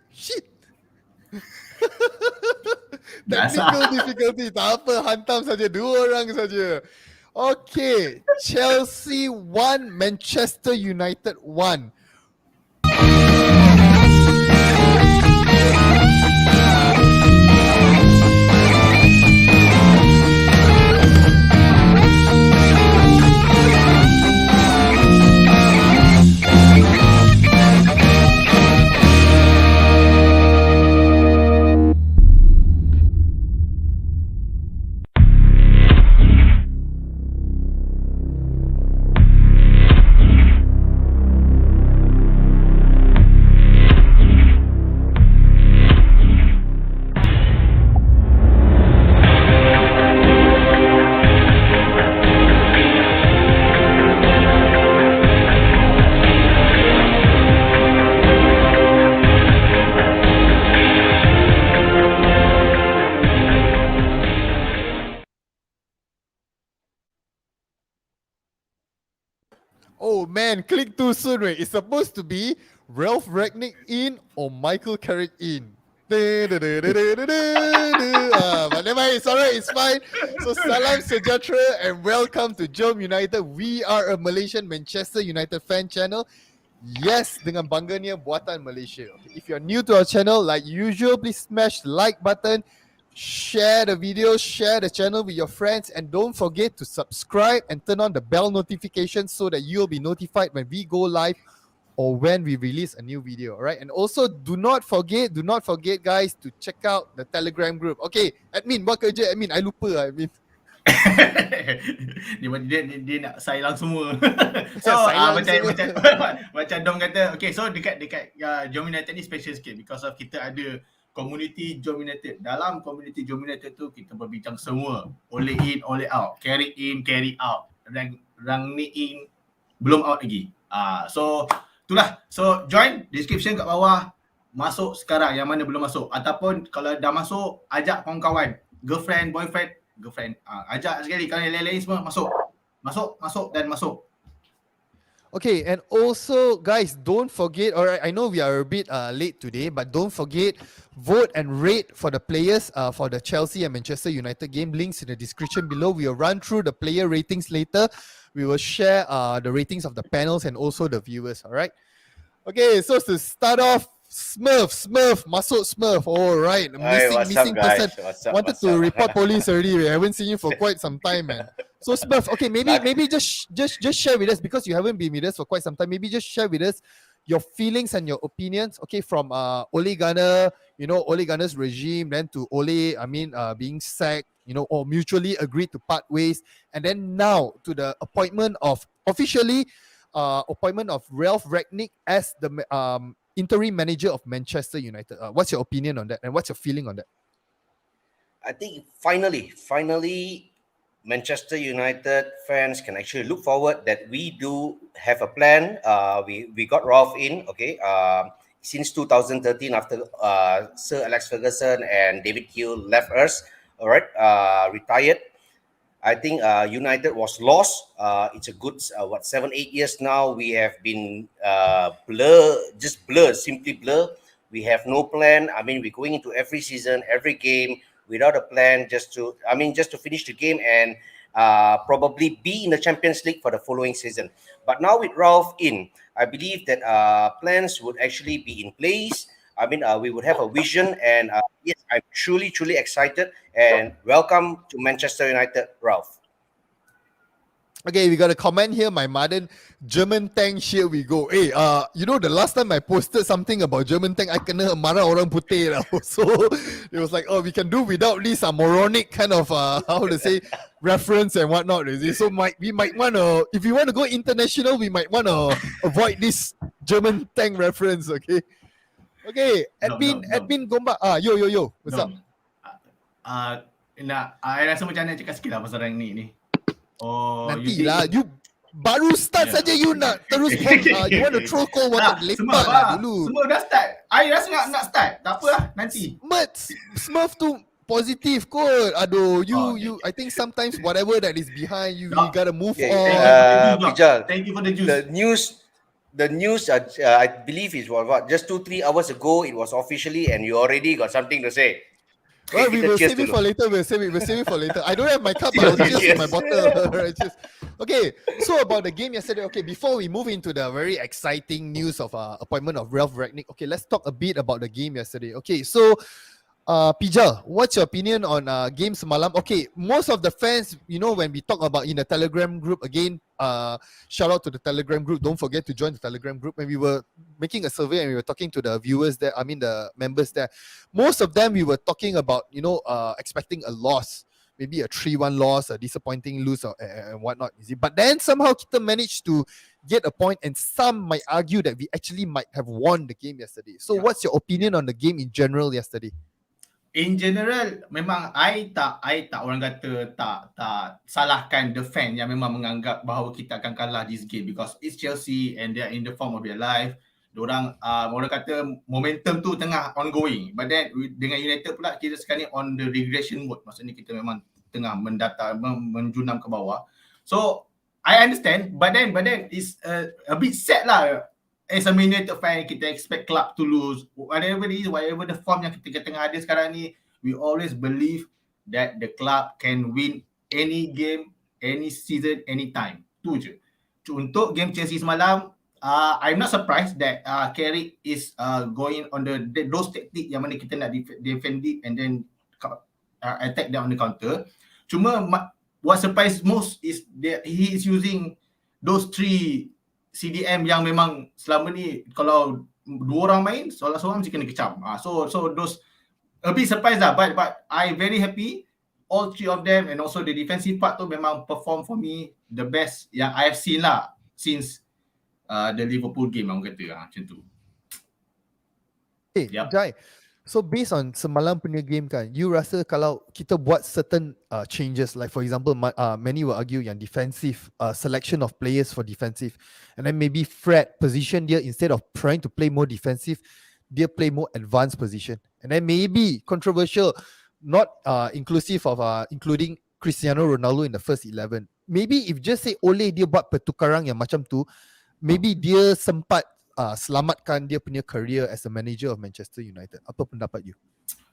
Shit. Technical difficulty. Tak apa, hantam saja. 2 orang saja. Okay, Chelsea 1, Manchester United 1. Oh man, click too soon, wait. It's supposed to be Ralph Ragnick in or Michael Carrick in. But never mind, it's alright, it's fine. So salam sejahtera and welcome to JomUnited. We are a Malaysian Manchester United fan channel. Yes, dengan bangganya Buatan Malaysia. If you're new to our channel, like usual, please smash the like button, share the video, share the channel with your friends, and don't forget to subscribe and turn on the bell notification so that you'll be notified when we go live or when we release a new video. All right, and also do not forget guys, to check out the Telegram group. Okay, admin, buat kerja admin. I lupa admin. dia nak silent semua. So macam Dom kata, okay, so dekat JomUnited ni special sikit because of kita ada community JomUnited. Dalam community JomUnited tu kita berbincang semua, oleh in, oleh out, carry in, carry out, rang ni in, belum out lagi. So itulah. So join, description kat bawah, masuk sekarang yang mana belum masuk, ataupun kalau dah masuk, ajak kawan-kawan, girlfriend, boyfriend, ajak sekali. Kalau yang lain-lain semua masuk dan masuk. Okay, and also guys, don't forget, alright, I know we are a bit late today, but don't forget, vote and rate for the players for the Chelsea and Manchester United game. Links in the description below. We will run through the player ratings later. We will share the ratings of the panels and also the viewers, alright? Okay, so to start off, Smurf, masuk Smurf. All right, missing person. Wanted to report police already. We haven't seen you for quite some time, man. So Smurf, okay, maybe just share with us, because you haven't been with us for quite some time. Maybe just share with us your feelings and your opinions. Okay, from Ole Gunnar, Ole Gunnar's regime, then to Ole, being sacked, or mutually agreed to part ways, and then now to the appointment of Ralph Ragnick as the interim manager of Manchester United. What's your opinion on that, and what's your feeling on that? I think finally, Manchester United fans can actually look forward that we do have a plan. We got Ralph in, okay, since 2013 after Sir Alex Ferguson and David Hill left us, all right, retired. I think United was lost. It's a good 7-8 years now. We have been simply blur. We have no plan. We're going into every season, every game without a plan, just to finish the game and probably be in the Champions League for the following season. But now with Ralph in, I believe that plans would actually be in place. We would have a vision, and yes, I'm truly excited, and welcome to Manchester United, Ralph. Okay, we got a comment here, my mother, German tank, here we go. Hey, the last time I posted something about German tank, I kena marah orang putih lah. So it was like, we can do without this moronic kind of, reference and whatnot. So we might want to, if we want to go international, we might want to avoid this German tank reference, okay? Okay, admin Gombak. Yo. What's up? I rasa macam mana cakap sikit lah pasal rank ni. Nantilah, you baru start saja you nak terus you want to throw cold water, lepak lah dulu. Semua dah start. I rasa nak start. Tak apa lah, nanti. Smurf tu positif kot. Aduh, you I think sometimes whatever that is behind you, you gotta move on. Bijal, thank you for the juice. the news, I believe it was what, just 2-3 hours ago, it was officially, and you already got something to say. Well, we Kita will cheers save it dulu. for later. We'll save it for later. I don't have my cup, but I'll cheers with my bottle. Right, cheers. Okay, so about the game yesterday. Okay, before we move into the very exciting news of appointment of Ralph Ragnick, okay, let's talk a bit about the game yesterday. Okay, so Pija, what's your opinion on game semalam? Okay, most of the fans, you know, when we talk about in the Telegram group, again, shout out to the Telegram group. Don't forget to join the Telegram group. When we were making a survey and we were talking to the viewers there, I mean the members there, most of them we were talking about, you know, expecting a loss, maybe a 3-1 loss, a disappointing lose, and whatnot. But then somehow kita managed to get a point, and some might argue that we actually might have won the game yesterday. So, what's your opinion on the game in general yesterday? In general, memang I tak orang kata tak salahkan the fan yang memang menganggap bahawa kita akan kalah this game because it's Chelsea and they are in the form of their life. Diorang orang kata momentum tu tengah ongoing. But then dengan United pula kita sekarang ni on the regression mode. Maksudnya kita memang tengah menjunam ke bawah. So I understand, but then it's a bit sad lah. As a Man United fan, kita expect club to lose. Whatever it is, whatever the form yang kita tengah ada sekarang ni, we always believe that the club can win any game, any season, anytime. Tu je. Untuk game Chelsea semalam, I'm not surprised that Carrick is going on those tactics yang mana kita nak defend it and then attack them on the counter. Cuma what surprised most is that he is using those 3 CDM yang memang selama ni kalau 2 orang main, seorang-seorang mesti kena kecam. So those a bit surprised lah, but I very happy all 3 of them, and also the defensive part tu memang perform for me the best yang I have seen lah since the Liverpool game, aku kata macam tu. Hey, Jai. So based on semalam punya game kan, you rasa kalau kita buat certain changes, like for example, many will argue yang defensive selection of players for defensive, and then maybe Fred position dia instead of trying to play more defensive, dia play more advanced position, and then maybe controversial, not inclusive of including Cristiano Ronaldo in the first 11. Maybe if just say Ole dia buat pertukaran yang macam tu, maybe dia sempat selamatkan dia punya career as a manager of Manchester United. Apa pendapat you?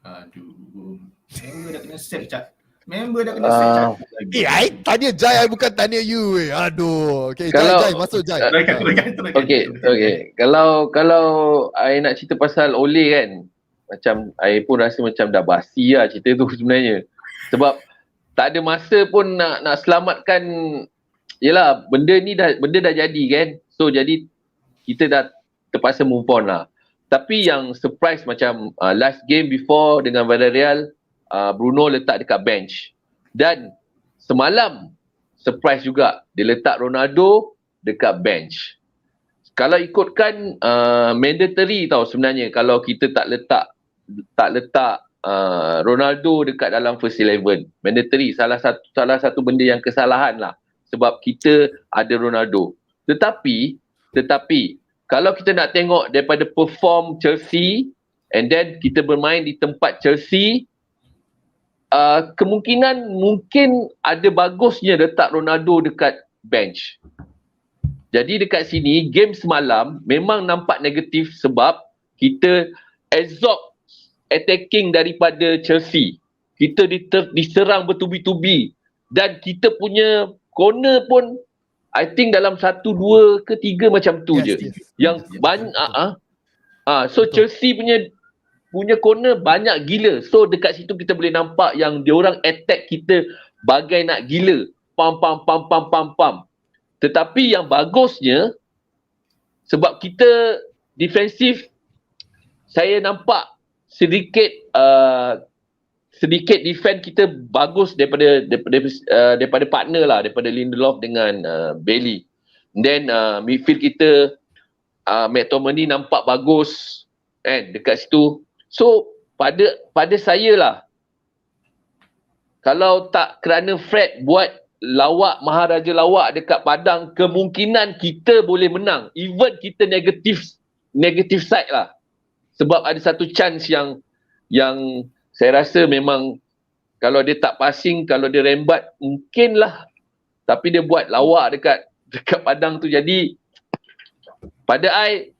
Aduh, member dah kena set cat. Member dah kena set cat. I tanya Jai, I bukan tanya you. Aduh. Okay, Jai, masuk Jai. Okay. Kalau I nak cerita pasal Ole kan, macam I pun rasa macam dah basi lah cerita tu sebenarnya. Sebab tak ada masa pun nak selamatkan. Yelah, benda dah jadi kan. So jadi kita dah terpaksa move on lah. Tapi yang surprise macam last game before dengan Villarreal, Bruno letak dekat bench. Dan semalam surprise juga, dia letak Ronaldo dekat bench. Kalau ikutkan mandatory tau sebenarnya kalau kita tak letak Ronaldo dekat dalam first 11. Mandatory, salah satu benda yang kesalahan lah. Sebab kita ada Ronaldo. Tetapi kalau kita nak tengok daripada perform Chelsea and then kita bermain di tempat Chelsea, kemungkinan mungkin ada bagusnya letak Ronaldo dekat bench. Jadi dekat sini game semalam memang nampak negatif sebab kita absorb attacking daripada Chelsea. Kita diserang bertubi-tubi dan kita punya corner pun I think dalam 1, 2 ke 3 macam tu je. Yang banyak so betul. Chelsea punya corner banyak gila. So dekat situ kita boleh nampak yang diorang attack kita bagai nak gila. Pam. Tetapi yang bagusnya sebab kita defensif, saya nampak sedikit defend kita bagus daripada partner lah, daripada Lindelof dengan Bailey. Then midfield kita McTominay nampak bagus kan dekat situ. So pada saya lah, kalau tak kerana Fred buat maharaja lawak dekat padang, kemungkinan kita boleh menang. Even kita negative side lah. Sebab ada satu chance yang saya rasa memang kalau dia tak passing, kalau dia rembat, mungkin lah. Tapi dia buat lawak dekat padang tu. Jadi pada I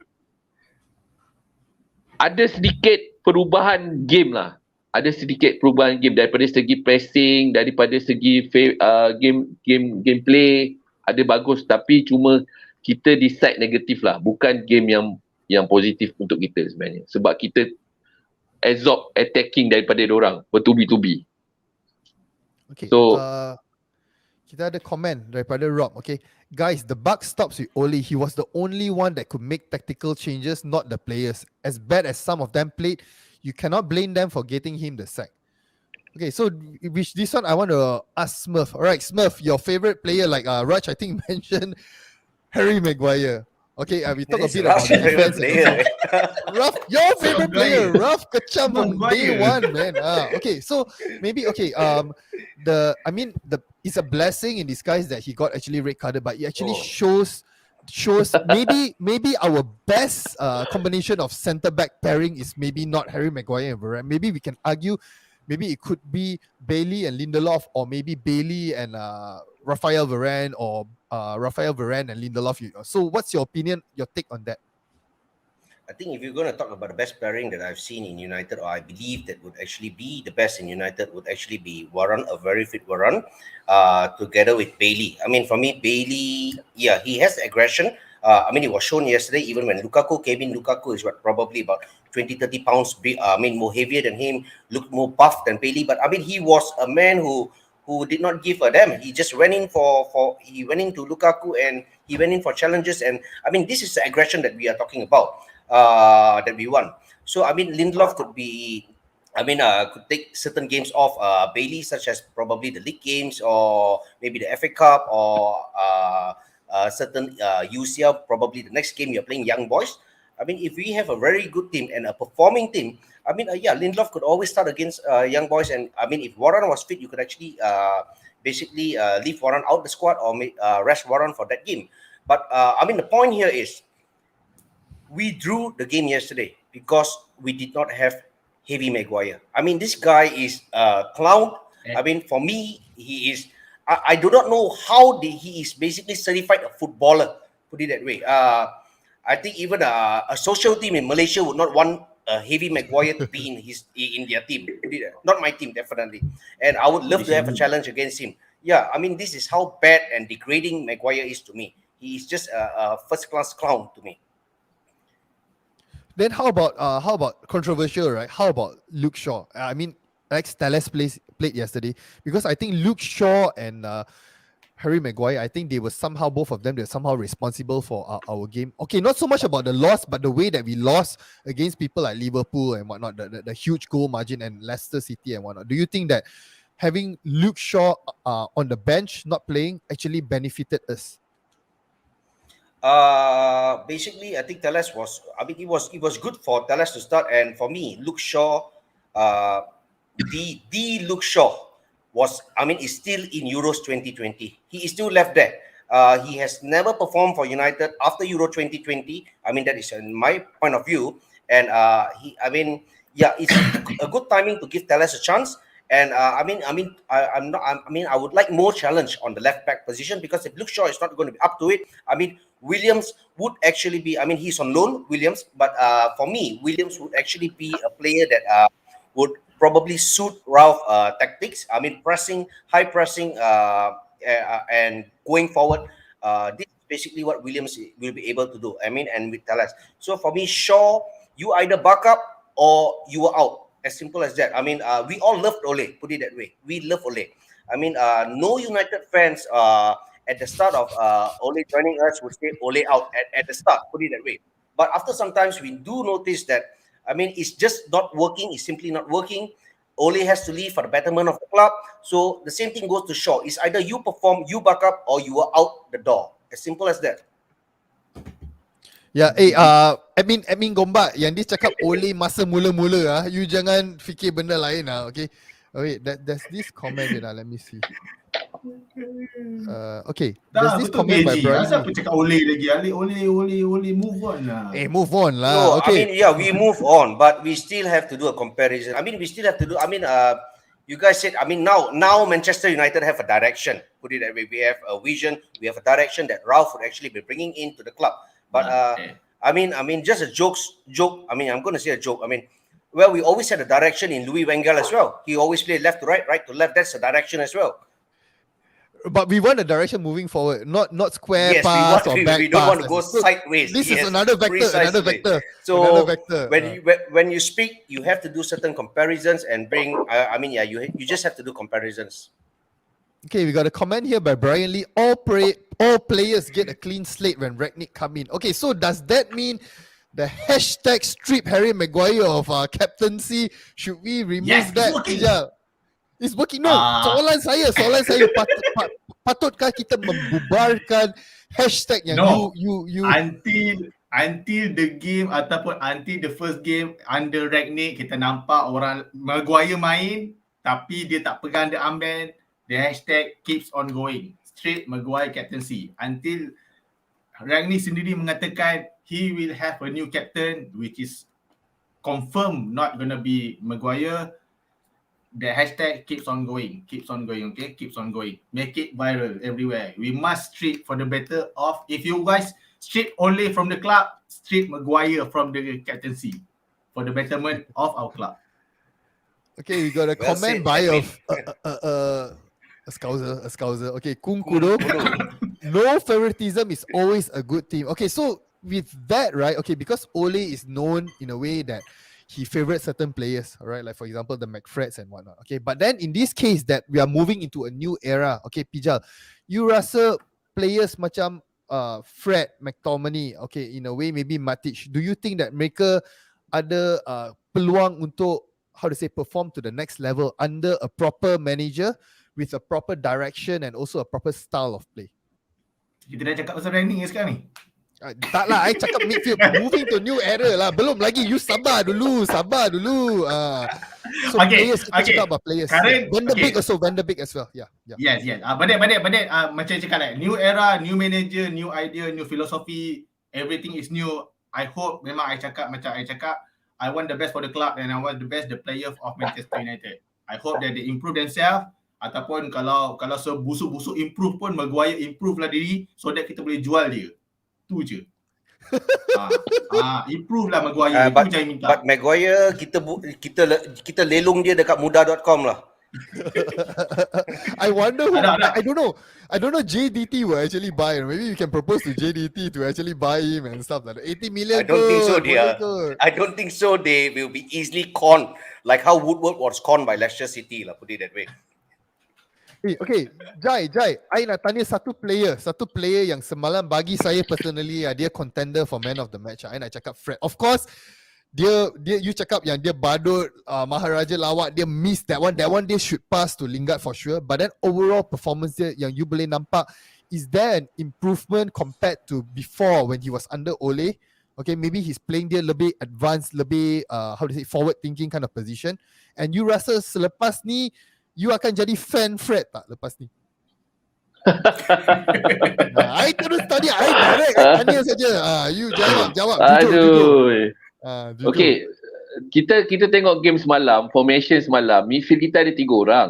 ada sedikit perubahan game lah. Ada sedikit perubahan game daripada segi pressing, daripada segi gameplay ada bagus, tapi cuma kita decide negatif lah, bukan game yang positif untuk kita sebenarnya, sebab kita absorb attacking daripada diorang bertubi-tubi. Okay. So Kita ada komen daripada Rob. Okay, guys, the buck stops with Oli. He was the only one that could make tactical changes, not the players. As bad as some of them played, you cannot blame them for getting him the sack. Okay, so which this one I want to ask Smurf. All right, Smurf, your favorite player, like Raj, I think mentioned Harry Maguire. Okay, we talk a bit about the defense. player. Ruff, your favorite player, Maguire. Ruff Kacham from day Maguire. one, man. Okay, so maybe it's a blessing in disguise that he got actually red carded, but it actually shows maybe our best combination of centre back pairing is maybe not Harry Maguire and Varane. Maybe we can argue, maybe it could be Bailey and Lindelof, or maybe Bailey and Raphael Varane, or Raphael Varane and Lindelof. So what's your opinion, your take on that? I think if you're going to talk about the best pairing that I've seen in United, or I believe that would actually be the best in United, would actually be Varane, a very fit Varane, together with Bailey. I mean, for me, Bailey, yeah, he has aggression. It was shown yesterday, even when Lukaku came in. Lukaku is probably about 20-30 pounds big, more heavier than him, looked more buff than Bailey. But he was a man who did not give a damn. He just went in he went into Lukaku, and he went in for challenges. And this is the aggression that we are talking about, that we want. So Lindelof could be, could take certain games off Bailey, such as probably the league games, or maybe the FA Cup, or certain UCL. Probably the next game you're playing young boys. If we have a very good team and a performing team, Lindelof could always start against young boys. And if Varane was fit, you could actually leave Varane out the squad, or rest Varane for that game. But the point here is, we drew the game yesterday because we did not have Heavy Maguire. This guy is a clown. For me, he is. I do not know how he is basically certified a footballer. Put it that way. I think even a social team in Malaysia would not want Heavy Maguire to be in their team. Not my team, definitely. And I would love to have a challenge against him. Yeah, this is how bad and degrading Maguire is to me. He is just a first-class clown to me. Then how about controversial, right? How about Luke Shaw? Alex Telles played yesterday, because I think Luke Shaw and Harry Maguire, I think both of them, they're somehow responsible for our game. Okay, not so much about the loss, but the way that we lost against people like Liverpool and whatnot, the huge goal margin, and Leicester City and whatnot. Do you think that having Luke Shaw on the bench, not playing, actually benefited us? Basically, I think Telles was. It was good for Telles to start, and for me, Luke Shaw, the Luke Shaw was. Is still in Euros 2020. He is still left there. He has never performed for United after Euro 2020. That is in my point of view, and it's a good timing to give Telles a chance. And I would like more challenge on the left back position, because if Luke Shaw is not going to be up to it, Williams would actually be. He's on loan, Williams, but for me, Williams would actually be a player that would probably suit Ralph tactics. Pressing, high pressing, and going forward. This is basically what Williams will be able to do. And with Telles. So for me, Shaw, you either back up or you are out. As simple as that. We all loved Ole. Put it that way. We love Ole. No United fans at the start of Ole joining us would say Ole out at the start. Put it that way. But after sometimes we do notice that it's just not working. It's simply not working. Ole has to leave for the betterment of the club. So the same thing goes to Shaw. It's either you perform, you back up, or you are out the door. As simple as that. Ya, admin Gombak yang dia cakap Ole masa mula-mula you jangan fikir benda lain okay. Wait, there's this comment let me see. Okay, there's this comment by Brian. Kenapa cakap Ole lagi? Ole move on lah. Move on lah. No, Okay. We move on, but we still have to do a comparison. We still have to do. You guys said. Now Manchester United have a direction. Put it that way. We have a vision. We have a direction that Ralph would actually be bringing into the club. But I mean, just a joke. I mean, I'm going to say a joke. I mean, well, we always had a direction in Louis Van Gaal as well. He always played left to right, right to left. That's a direction as well. But we want a direction moving forward, not square Yes, pass or back we don't pass. want to go sideways. This Yes, is another vector. precisely. Another vector. So another vector. when you speak, you have to do certain comparisons and bring. I mean, yeah, you just have to do comparisons. Okay, we got a comment here by Brian Lee. All players get a clean slate when Rangnick come in. Okay, so does that mean the hashtag strip Harry Maguire of captaincy, should we remove that? It's working. Yeah. It's working. No, soalan saya patutkah kita membubarkan hashtag yang you until the game ataupun until the first game under Rangnick, kita nampak orang Maguire main tapi dia tak pegang the armband, the hashtag keeps on going. Straight Maguire captaincy until Rangnick sendiri mengatakan he will have a new captain which is confirmed not gonna be Maguire. The hashtag keeps on going, okay? Keeps on going. Make it viral everywhere. We must strip for the better of, if you guys strip only from the club, strip Maguire from the captaincy for the betterment of our club. Okay, we got a comment by a scouser. Okay, Kudo. No favoritism is always a good team. Okay, so with that, right? Okay, because Ole is known in a way that he favorites certain players, all right? Like for example, the McFreds and whatnot. Okay, but then in this case that we are moving into a new era. Okay, Pijal, you rasa players macam Fred, McTominay, okay, in a way maybe Matic. Do you think that mereka ada peluang untuk perform to the next level under a proper manager with a proper direction and also a proper style of play? Kita dah cakap pasal Rangnick sekarang ni. Tak lah, I cakap midfield. Moving to new era lah. Belum lagi. You sabar dulu. So players, kita cakap about players. Van der Beek as well. Yeah. Yes. But macam cakap like, new era, new manager, new idea, new philosophy. Everything is new. I hope memang I cakap, I want the best for the club and I want the best the players of Manchester United. I hope that they improve themselves. Ataupun kalau sebusuk-busuk improve pun, Maguire improve lah diri so that kita boleh jual dia. Tu je. Improve lah Maguire. Itu je yang minta. But Maguire kita lelong dia dekat muda.com lah. I wonder who, I don't know JDT will actually buy. Maybe you can propose to JDT to actually buy him and stuff like that. 80 million. I don't think so. They will be easily conned like how Woodward was conned by Leicester City lah, put it that way. Okay, Jai, I nak tanya satu player yang semalam bagi saya personally dia contender for man of the match. I nak cakap Fred. Of course, dia you cakap yang dia badut Maharaja lawak, dia miss that one dia should pass to Lingard for sure. But then overall performance dia yang you boleh nampak, is there an improvement compared to before when he was under Ole? Okay, maybe he's playing dia lebih advanced, lebih forward thinking kind of position. And you rasa selepas ni you akan jadi fan Fred tak lepas ni? I terus tadi, I direct tanya saja. You jawab. Jujur. Okay, kita tengok game semalam, formation semalam, midfield kita ada 3 orang.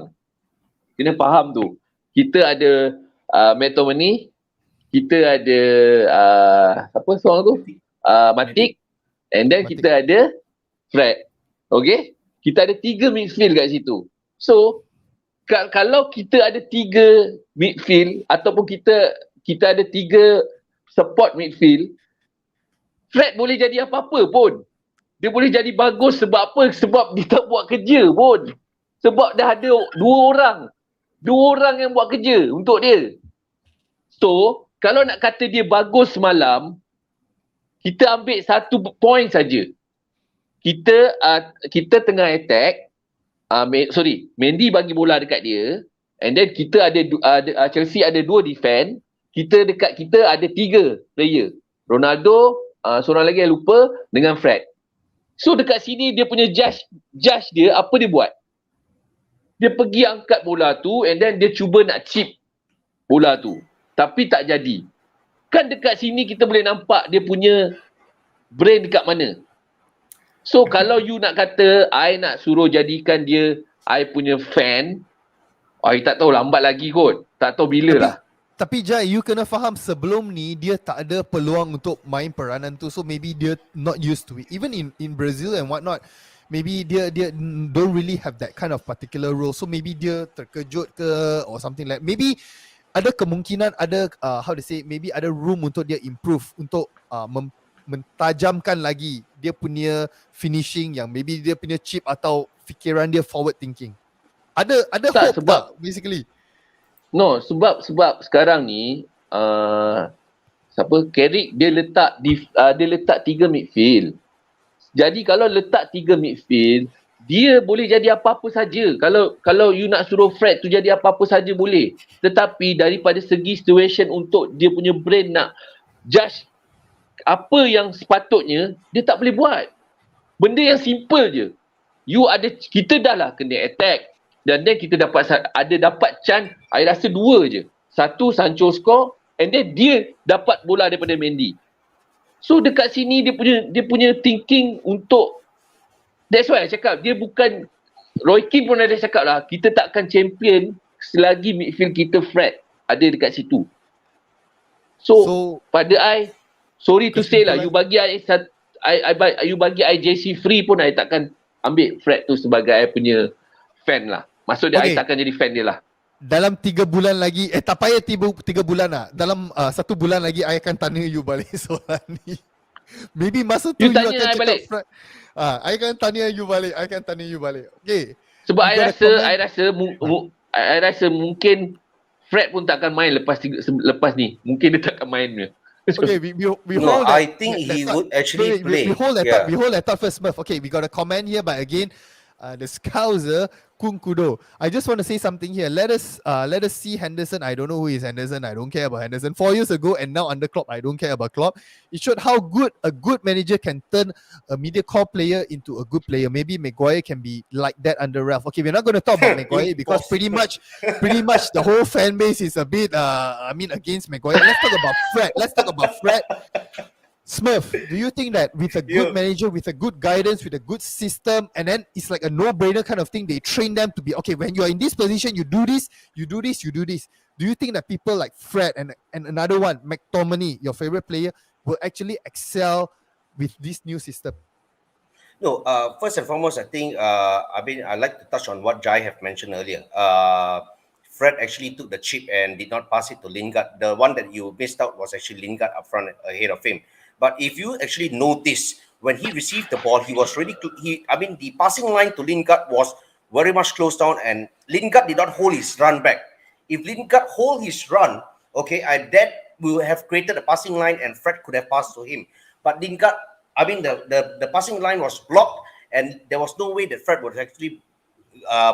Kena faham tu. Kita ada McTominay, kita ada apa seorang tu? Matic, and then kita ada Fred. Okay? Kita ada 3 midfield kat situ. So kalau kita ada 3 midfield ataupun kita ada 3 support midfield, Fred boleh jadi apa-apa pun. Dia boleh jadi bagus sebab apa? Sebab dia tak buat kerja pun. Sebab dah ada 2 orang. 2 orang yang buat kerja untuk dia. So, kalau nak kata dia bagus semalam, kita ambil 1 point saja. Kita tengah attack, Mendy bagi bola dekat dia, and then kita ada Chelsea ada 2 defend, kita ada 3 player. Ronaldo, seorang lagi yang lupa, dengan Fred. So dekat sini dia punya judge dia, apa dia buat? Dia pergi angkat bola tu and then dia cuba nak chip bola tu. Tapi tak jadi. Kan dekat sini kita boleh nampak dia punya brain dekat mana. So kalau you nak kata I nak suruh jadikan dia I punya fan, I tak tahu, lambat lagi kot. Tak tahu bila lah. Tapi Jai, you kena faham sebelum ni dia tak ada peluang untuk main peranan tu, so maybe dia not used to it. Even in Brazil and whatnot, maybe dia don't really have that kind of particular role. So maybe dia terkejut ke or something like. Maybe ada kemungkinan ada how to say, maybe ada room untuk dia improve, untuk mentajamkan lagi dia punya finishing, yang maybe dia punya chip atau fikiran dia forward thinking. Ada Tak, hope sebab tak basically? No, sebab sekarang ni Carrick dia letak dia letak 3 midfield. Jadi kalau letak 3 midfield, dia boleh jadi apa-apa saja. Kalau you nak suruh Fred tu jadi apa-apa saja boleh. Tetapi daripada segi situation untuk dia punya brain nak judge apa yang sepatutnya, dia tak boleh buat. Benda yang simple je. Kita dah lah kena attack. Dan then kita dapat chance, I rasa 2 je. Satu, Sancho score, and then dia dapat bola daripada Mendy. So dekat sini dia punya thinking untuk, that's why I cakap dia bukan, Roy Keane pun ada cakap lah, kita takkan champion selagi midfield kita Fred ada dekat situ. So pada I, sorry to say lah, you bagi I JC free pun I takkan ambil Fred tu sebagai I punya fan lah. Maksud dia, I takkan jadi fan dia lah. Dalam 3 bulan lagi, tak payah 3 bulan lah. Dalam 1 bulan lagi, I akan tanya you balik soalan ni. Maybe masa tu you akan cakap balik. Fred. I akan tanya you balik. Okay. Sebab I rasa mungkin Fred pun takkan main lepas ni. Mungkin dia takkan main. Okay, we No, hold that. I think he would actually play. We hold that Yeah. thought. We hold that thought first, Smurf. Okay, we got a comment here, but again, the Scouser Kudos. I just want to say something here. Let us see Henderson. I don't know who is Henderson. I don't care about Henderson. 4 years ago and now under Klopp, I don't care about Klopp. It showed how good a good manager can turn a mediocre player into a good player. Maybe Maguire can be like that under Ralph. Okay, we're not going to talk about Maguire because pretty much the whole fan base is a bit against Maguire. Let's talk about Fred. Smurf, do you think that with a good manager, with a good guidance, with a good system, and then it's like a no-brainer kind of thing, they train them to be, okay, when you are in this position, you do this, you do this, you do this. Do you think that people like Fred and another one, McTominay, your favorite player, will actually excel with this new system? No, first and foremost, I think, I'd like to touch on what Jai have mentioned earlier. Fred actually took the chip and did not pass it to Lingard. The one that you missed out was actually Lingard up front ahead of him. But if you actually notice, when he received the ball, he was ready to, the passing line to Lingard was very much closed down and Lingard did not hold his run back. If Lingard hold his run, okay, that will have created a passing line and Fred could have passed to him. But Lingard, the passing line was blocked and there was no way that Fred was actually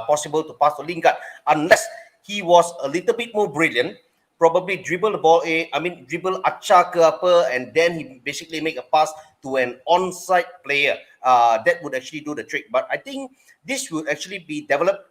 possible to pass to Lingard unless he was a little bit more brilliant. Probably dribble the ball, dribble acca ke apa, and then he basically make a pass to an onside player. That would actually do the trick. But I think this will actually be developed.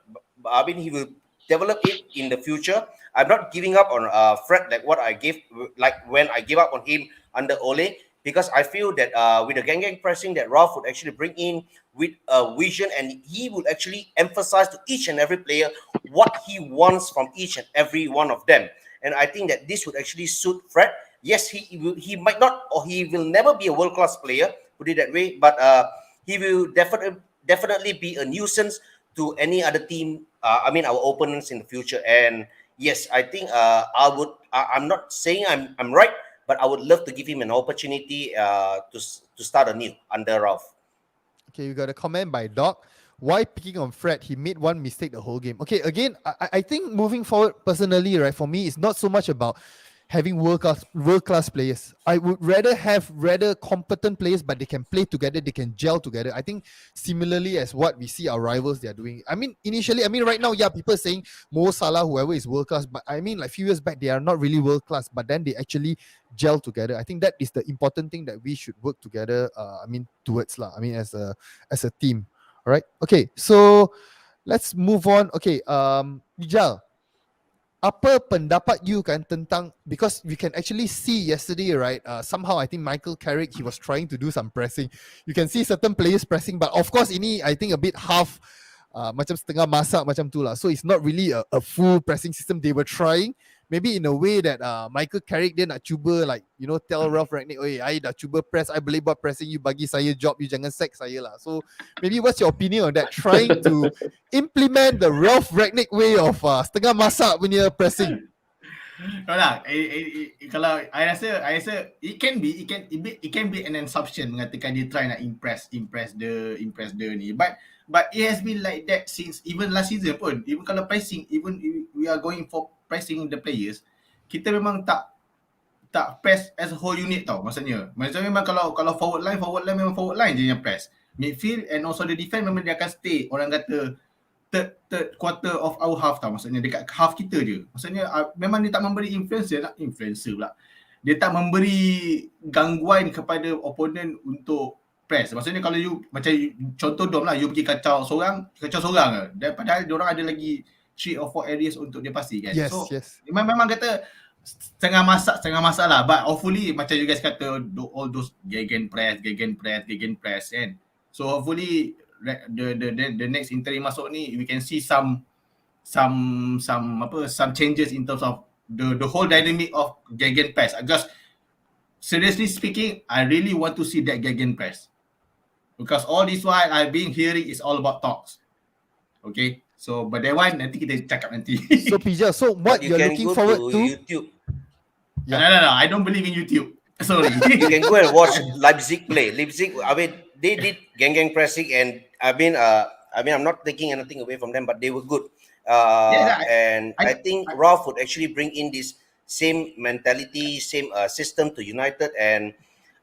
He will develop it in the future. I'm not giving up on Fred like when I gave up on him under Ole, because I feel that with the gang pressing that Ralph would actually bring in with a vision, and he would actually emphasize to each and every player what he wants from each and every one of them. And I think that this would actually suit Fred. Yes, he might not, or he will never be a world-class player, put it that way, but he will definitely be a nuisance to any other team, our opponents in the future. And yes, I think I'm not saying I'm right, but I would love to give him an opportunity to start anew under Ralph. Okay, we got a comment by Doc. Why picking on Fred? He made one mistake the whole game. Okay, again, I think moving forward, personally, right, for me, it's not so much about having world-class players. I would rather have competent players, but they can play together, they can gel together. I think similarly as what we see our rivals they are doing. Initially, right now, people are saying Mo Salah, whoever is world-class, but like few years back, they are not really world-class, but then they actually gel together. I think that is the important thing that we should work together, towards as a team. All right. Okay. So let's move on. Okay. Nijal, apa pendapat you kan tentang, because we can actually see yesterday, right? Somehow I think Michael Carrick, he was trying to do some pressing. You can see certain players pressing, but of course ini I think a bit half, macam setengah masak macam tu lah. So it's not really a full pressing system. They were trying, maybe in a way that Michael Carrick dia nak cuba like tell Ralph Rangnick, "Oi, I dah cuba press, I boleh buat pressing, you bagi saya job, you jangan sack saya lah." So maybe what's your opinion on that, trying to implement the Ralph Rangnick way of setengah masak punya pressing? Kalau I rasa it can be an assumption mengatakan dia try nak impress the ni, but it has been like that since even last season pun. Even kalau pressing, even we are going for pressing the players, kita memang tak press as a whole unit tau. Maksudnya memang kalau forward line memang forward line je yang press. Midfield and also the defense memang dia akan stay, orang kata third quarter of our half tau. Maksudnya dekat half kita je. Maksudnya memang dia tak memberi influencer pula. Dia tak memberi gangguan kepada opponent untuk press. Maksudnya kalau you macam contoh Dom lah, you pergi kacau seorang ke. Dan padahal diorang ada lagi 3 or 4 areas untuk dia pasti kan. Yes, So yes. memang kata setengah masak lah. But hopefully macam you guys kata, all those gegen press kan. So hopefully the next interim masuk ni, we can see some changes in terms of the whole dynamic of gegen press. Because seriously speaking, I really want to see that gegen press, because all this while I've been hearing is all about talks. Okay, so but that one nanti kita cakap nanti. So Pija, so what you you're can looking go forward to? YouTube. No, I don't believe in YouTube. Sorry. You can go and watch Leipzig play. Leipzig, I mean, they did gang pressing, and I mean, I'm not taking anything away from them, but they were good. I think Ralph would actually bring in this same mentality, same system to United. And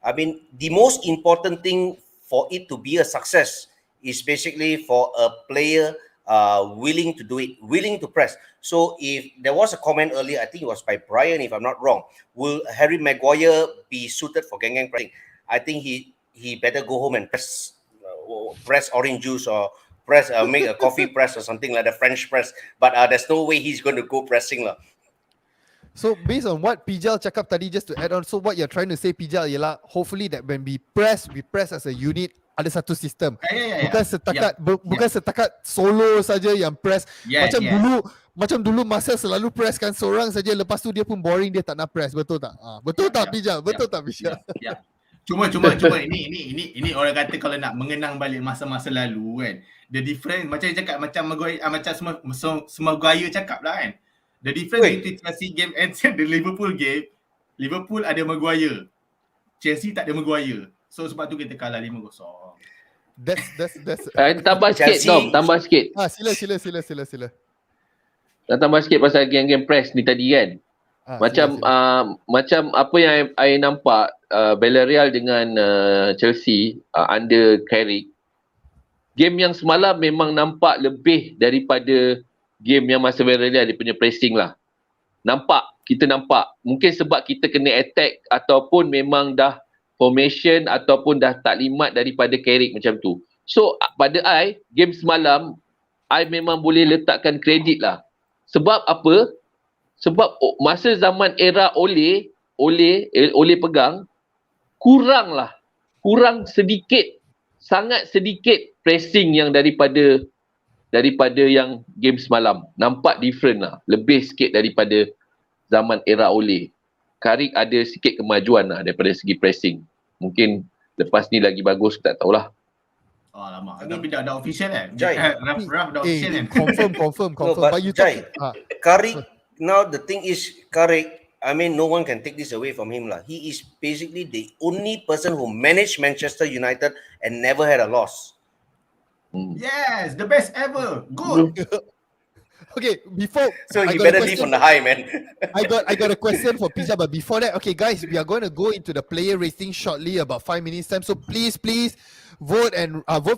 I mean, the most important thing for it to be a success is basically for a player willing to do it, willing to press. So if there was a comment earlier, I think it was by Brian, if I'm not wrong, will Harry Maguire be suited for gang pressing? I think he better go home and press orange juice, or press make a coffee press or something like the French press. But there's no way he's going to go pressing lah. So based on what Pijal cakap tadi, just to add on, so what you're trying to say, Pijal, ialah hopefully that when we press as a unit, ada satu sistem. Bukan setakat solo saja yang press. Macam dulu Marcel selalu press kan seorang saja, lepas tu dia pun boring, dia tak nak press. Betul tak? Betul tak Pijal? Betul tak Pijal? Cuma ini orang kata kalau nak mengenang balik masa-masa lalu kan. The difference macam dia cakap, macam Maguire, macam semua Maguire cakap lah kan. The difference between Chelsea game and the Liverpool game, Liverpool ada Maguire, Chelsea tak ada Maguire. So sebab tu kita kalah 5-0. That's tambah sikit Dom, tambah sikit. Sila. Tambah sikit pasal game press ni tadi kan. Macam apa yang I nampak Villarreal dengan Chelsea under Carrick, game yang semalam memang nampak lebih daripada game yang masa Villarreal dia punya pressing lah. Kita nampak mungkin sebab kita kena attack, ataupun memang dah formation ataupun dah taklimat daripada Carrick macam tu. So pada I, game semalam I memang boleh letakkan kredit lah. Sebab apa? Sebab masa zaman era Ole pegang, kurang sedikit, sangat sedikit pressing yang daripada yang game semalam. Nampak different lah, lebih sikit daripada zaman era Ole. Carrick ada sikit kemajuan lah daripada segi pressing. Mungkin lepas ni lagi bagus, tak tahulah. Oh lama. Tapi dah official kan? Jai. Rough dah official kan? Confirm. No, but you Jai, Carrick, now the thing is, Carrick, I mean, no one can take this away from him lah. He is basically the only person who managed Manchester United and never had a loss. Yes, the best ever. Good. Okay, before So you better leave on the high, man. I got a question for Pizza, but before that, okay guys, we are going to go into the player rating shortly, about 5 minutes time. So please vote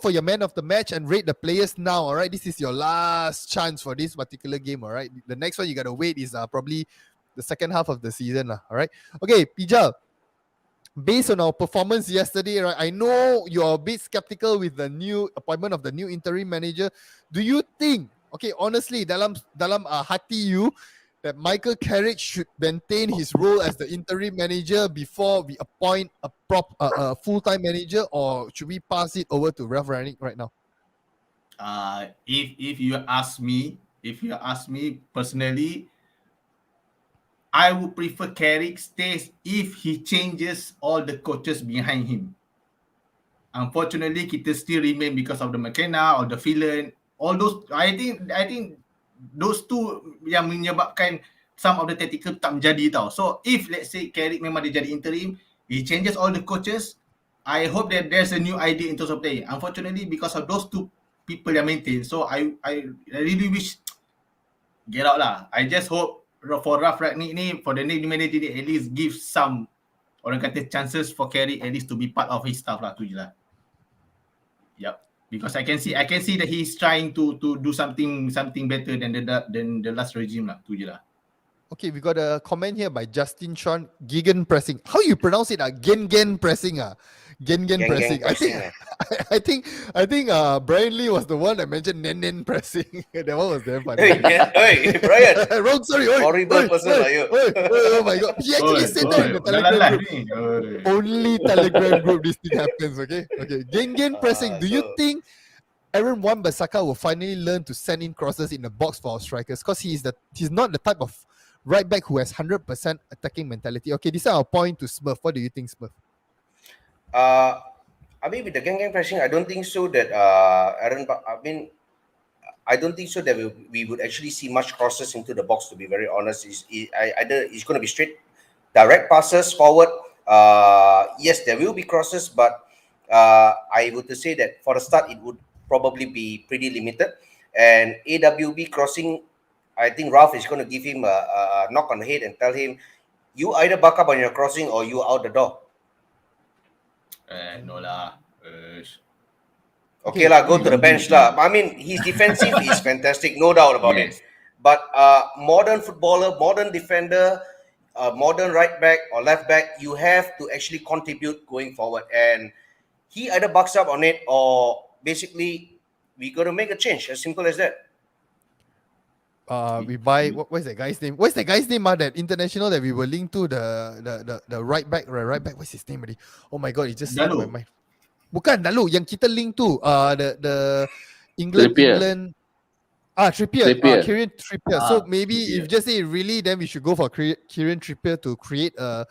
for your man of the match and rate the players now. All right, this is your last chance for this particular game. All right, the next one you gotta wait is probably the second half of the season lah. All right, okay, Pijal. Based on our performance yesterday, right, I know you're a bit skeptical with the new appointment of the new interim manager. Do you think, okay, honestly, dalam hati you, that Michael Carrick should maintain his role as the interim manager before we appoint a full-time manager, or should we pass it over to Ralph Rangnick right now? If you ask me personally, I would prefer Carrick stays if he changes all the coaches behind him. Unfortunately, kita still remain because of the McKenna or the villain. All those, I think those two yang menyebabkan some of the tactical tak menjadi tau. So if let's say Carrick memang dia jadi interim, he changes all the coaches, I hope that there's a new idea in terms of playing. Unfortunately, because of those two people yang maintain, so I really wish get out lah. I just hope for Ralf Rangnick ni, for the new manager ni, at least give some, orang kata, chances for Carrick at least to be part of his staff lah. Tu je lah. Yep. Because I can see that he's trying to do something better than the last regime lah. Tu je lah. Okay, we got a comment here by Justin Sean. Gegen pressing. How you pronounce it? Gen pressing. Gen pressing. I think Brian Lee was the one that mentioned nen pressing. That one was damn funny. Hey, Brian. Wrong, sorry. Horrible person lah you. Oh my god. He actually said that in the Telegram group. Only Telegram group this thing happens, okay? Okay. Gen pressing. Do you think Aaron Wan-Bissaka will finally learn to send in crosses in the box for our strikers? Because he's not the type of right back who has 100% attacking mentality. Okay, this is our point to Smurf. What do you think, Smurf? I mean, with the gang pressing, I don't think so that I don't think so that we would actually see much crosses into the box. To be very honest, either it's going to be straight, direct passes forward. Yes, there will be crosses, but I would say that for the start, it would probably be pretty limited. And AWB crossing, I think Ralph is going to give him a knock on the head and tell him, you either buck up on your crossing or you out the door. No lah. Okay lah, go to the bench lah. I mean, his defensive is fantastic, no doubt about it. But modern footballer, modern defender, modern right back or left back, you have to actually contribute going forward. And he either bucks up on it or basically we got to make a change. As simple as that. We buy what's that guy's name? What's that guy's name? That international that we were linked to, the right back. What's his name, buddy? Oh my god, it just slipped my mind. Bukan Dalu, yang kita link to the England. Trippier. Kieran Trippier. So maybe if just say really, then we should go for Kieran Trippier to create a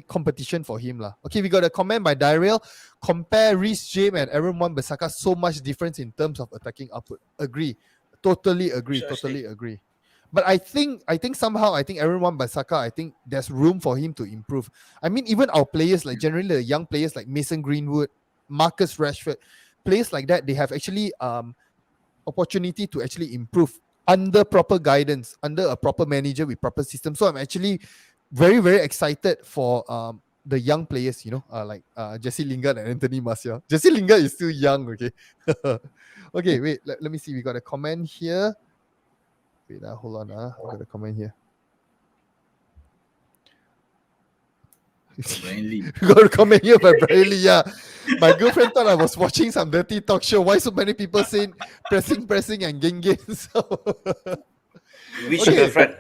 competition for him lah. Okay, we got a comment by Daryl. Compare Reece James and Aaron Wan-Bissaka, so much difference in terms of attacking output. Agree. Totally agree. But I think somehow Aaron Wan-Bissaka, I think there's room for him to improve. I mean, even our players, like generally the young players like Mason Greenwood, Marcus Rashford, players like that, they have actually opportunity to actually improve under proper guidance, under a proper manager with proper system. So I'm actually very, very excited for the young players, like Jesse Lingard and Anthony Martial. Jesse Lingard is still young, okay? Okay, wait, let me see. We got a comment here. Wait, hold on. I got a comment here. We got a comment here by Brian Lee. Yeah. My girlfriend thought I was watching some dirty talk show. Why so many people saying pressing and gang. So Which girlfriend?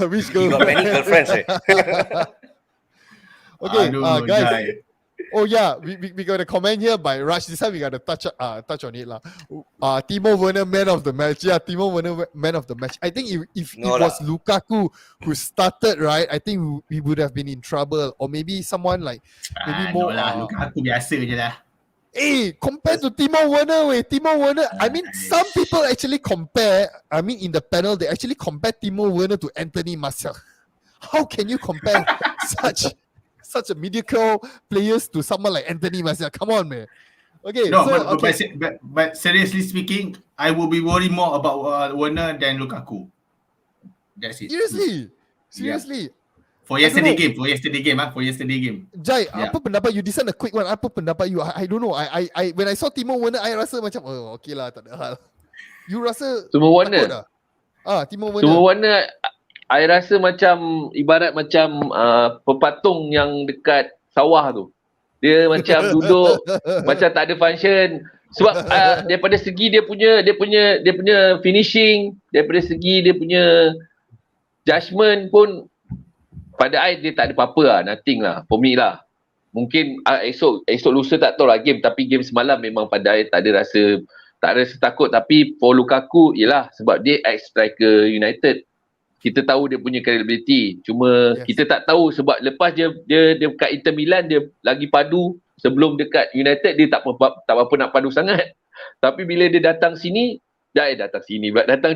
Which You got many girlfriends, eh? Okay, guys. Oh yeah, we got a comment here by Raj. This time we got to touch on it lah. Timo Werner, man of the match. Yeah, Timo Werner, man of the match. I think if it was Lukaku who started, right, I think we would have been in trouble. Or maybe someone like more. Lukaku biasa je lah. Hey, compared to Timo Werner, I mean, some people actually compare. I mean, in the panel, they actually compare Timo Werner to Anthony Martial. How can you compare such a mediocre players to someone like Anthony Martial? Come on, man. Okay. No, so, but seriously speaking, I will be worried more about Werner than Lukaku. That's it. Seriously. For yesterday game. Jai, apa pendapat you? This one a quick one. Apa pendapat you? I don't know. I when I saw Timo Werner, I rasa macam okay lah, tak ada hal. You rasa Timo Werner? Timo Werner. Timo Werner, I rasa macam ibarat macam pepatung yang dekat sawah tu. Dia macam duduk macam tak ada function. Sebab daripada segi dia punya finishing, daripada segi dia punya judgement pun pada I dia tak ada apa-apa lah, nothing lah for me lah. Mungkin esok lusa tak tahu lah game, tapi game semalam memang pada I tak ada rasa takut. Tapi for Lukaku ialah sebab dia ex-striker United. kita tahu dia punya credibility. Cuma kita tak tahu sebab lepas dia dekat Inter Milan dia lagi padu, sebelum dekat United dia tak apa nak padu sangat. Tapi bila dia datang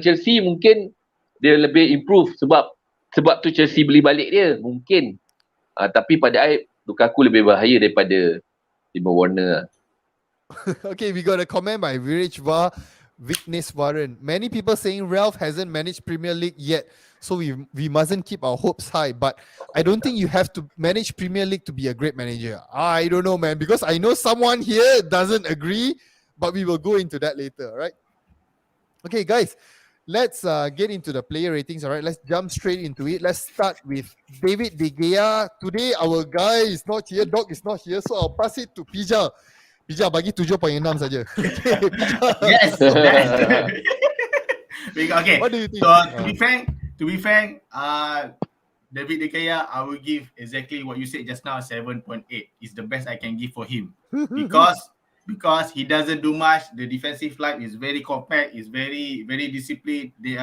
Chelsea mungkin dia lebih improve sebab tu Chelsea beli balik dia mungkin. Tapi pada akhir Lukaku lebih bahaya daripada Timo Werner. Okay, we got a comment by Viraj Var, Vignesh Varan. Many people saying Ralph hasn't managed Premier League yet, so we mustn't keep our hopes high. But I don't think you have to manage Premier League to be a great manager. I don't know, man, because I know someone here doesn't agree, but we will go into that later, right? Okay, guys, let's get into the player ratings, all right? Let's jump straight into it. Let's start with David De Gea. Today, our guy is not here, Doc is not here, so I'll pass it to Pija. Pija, bagi 7.6 saja. Okay, Pija. Yes. Okay. What do you think? So to be frank, David De Gea, I will give exactly what you said just now, 7.8 is the best I can give for him. Because he doesn't do much. The defensive line is very compact, is very disciplined. They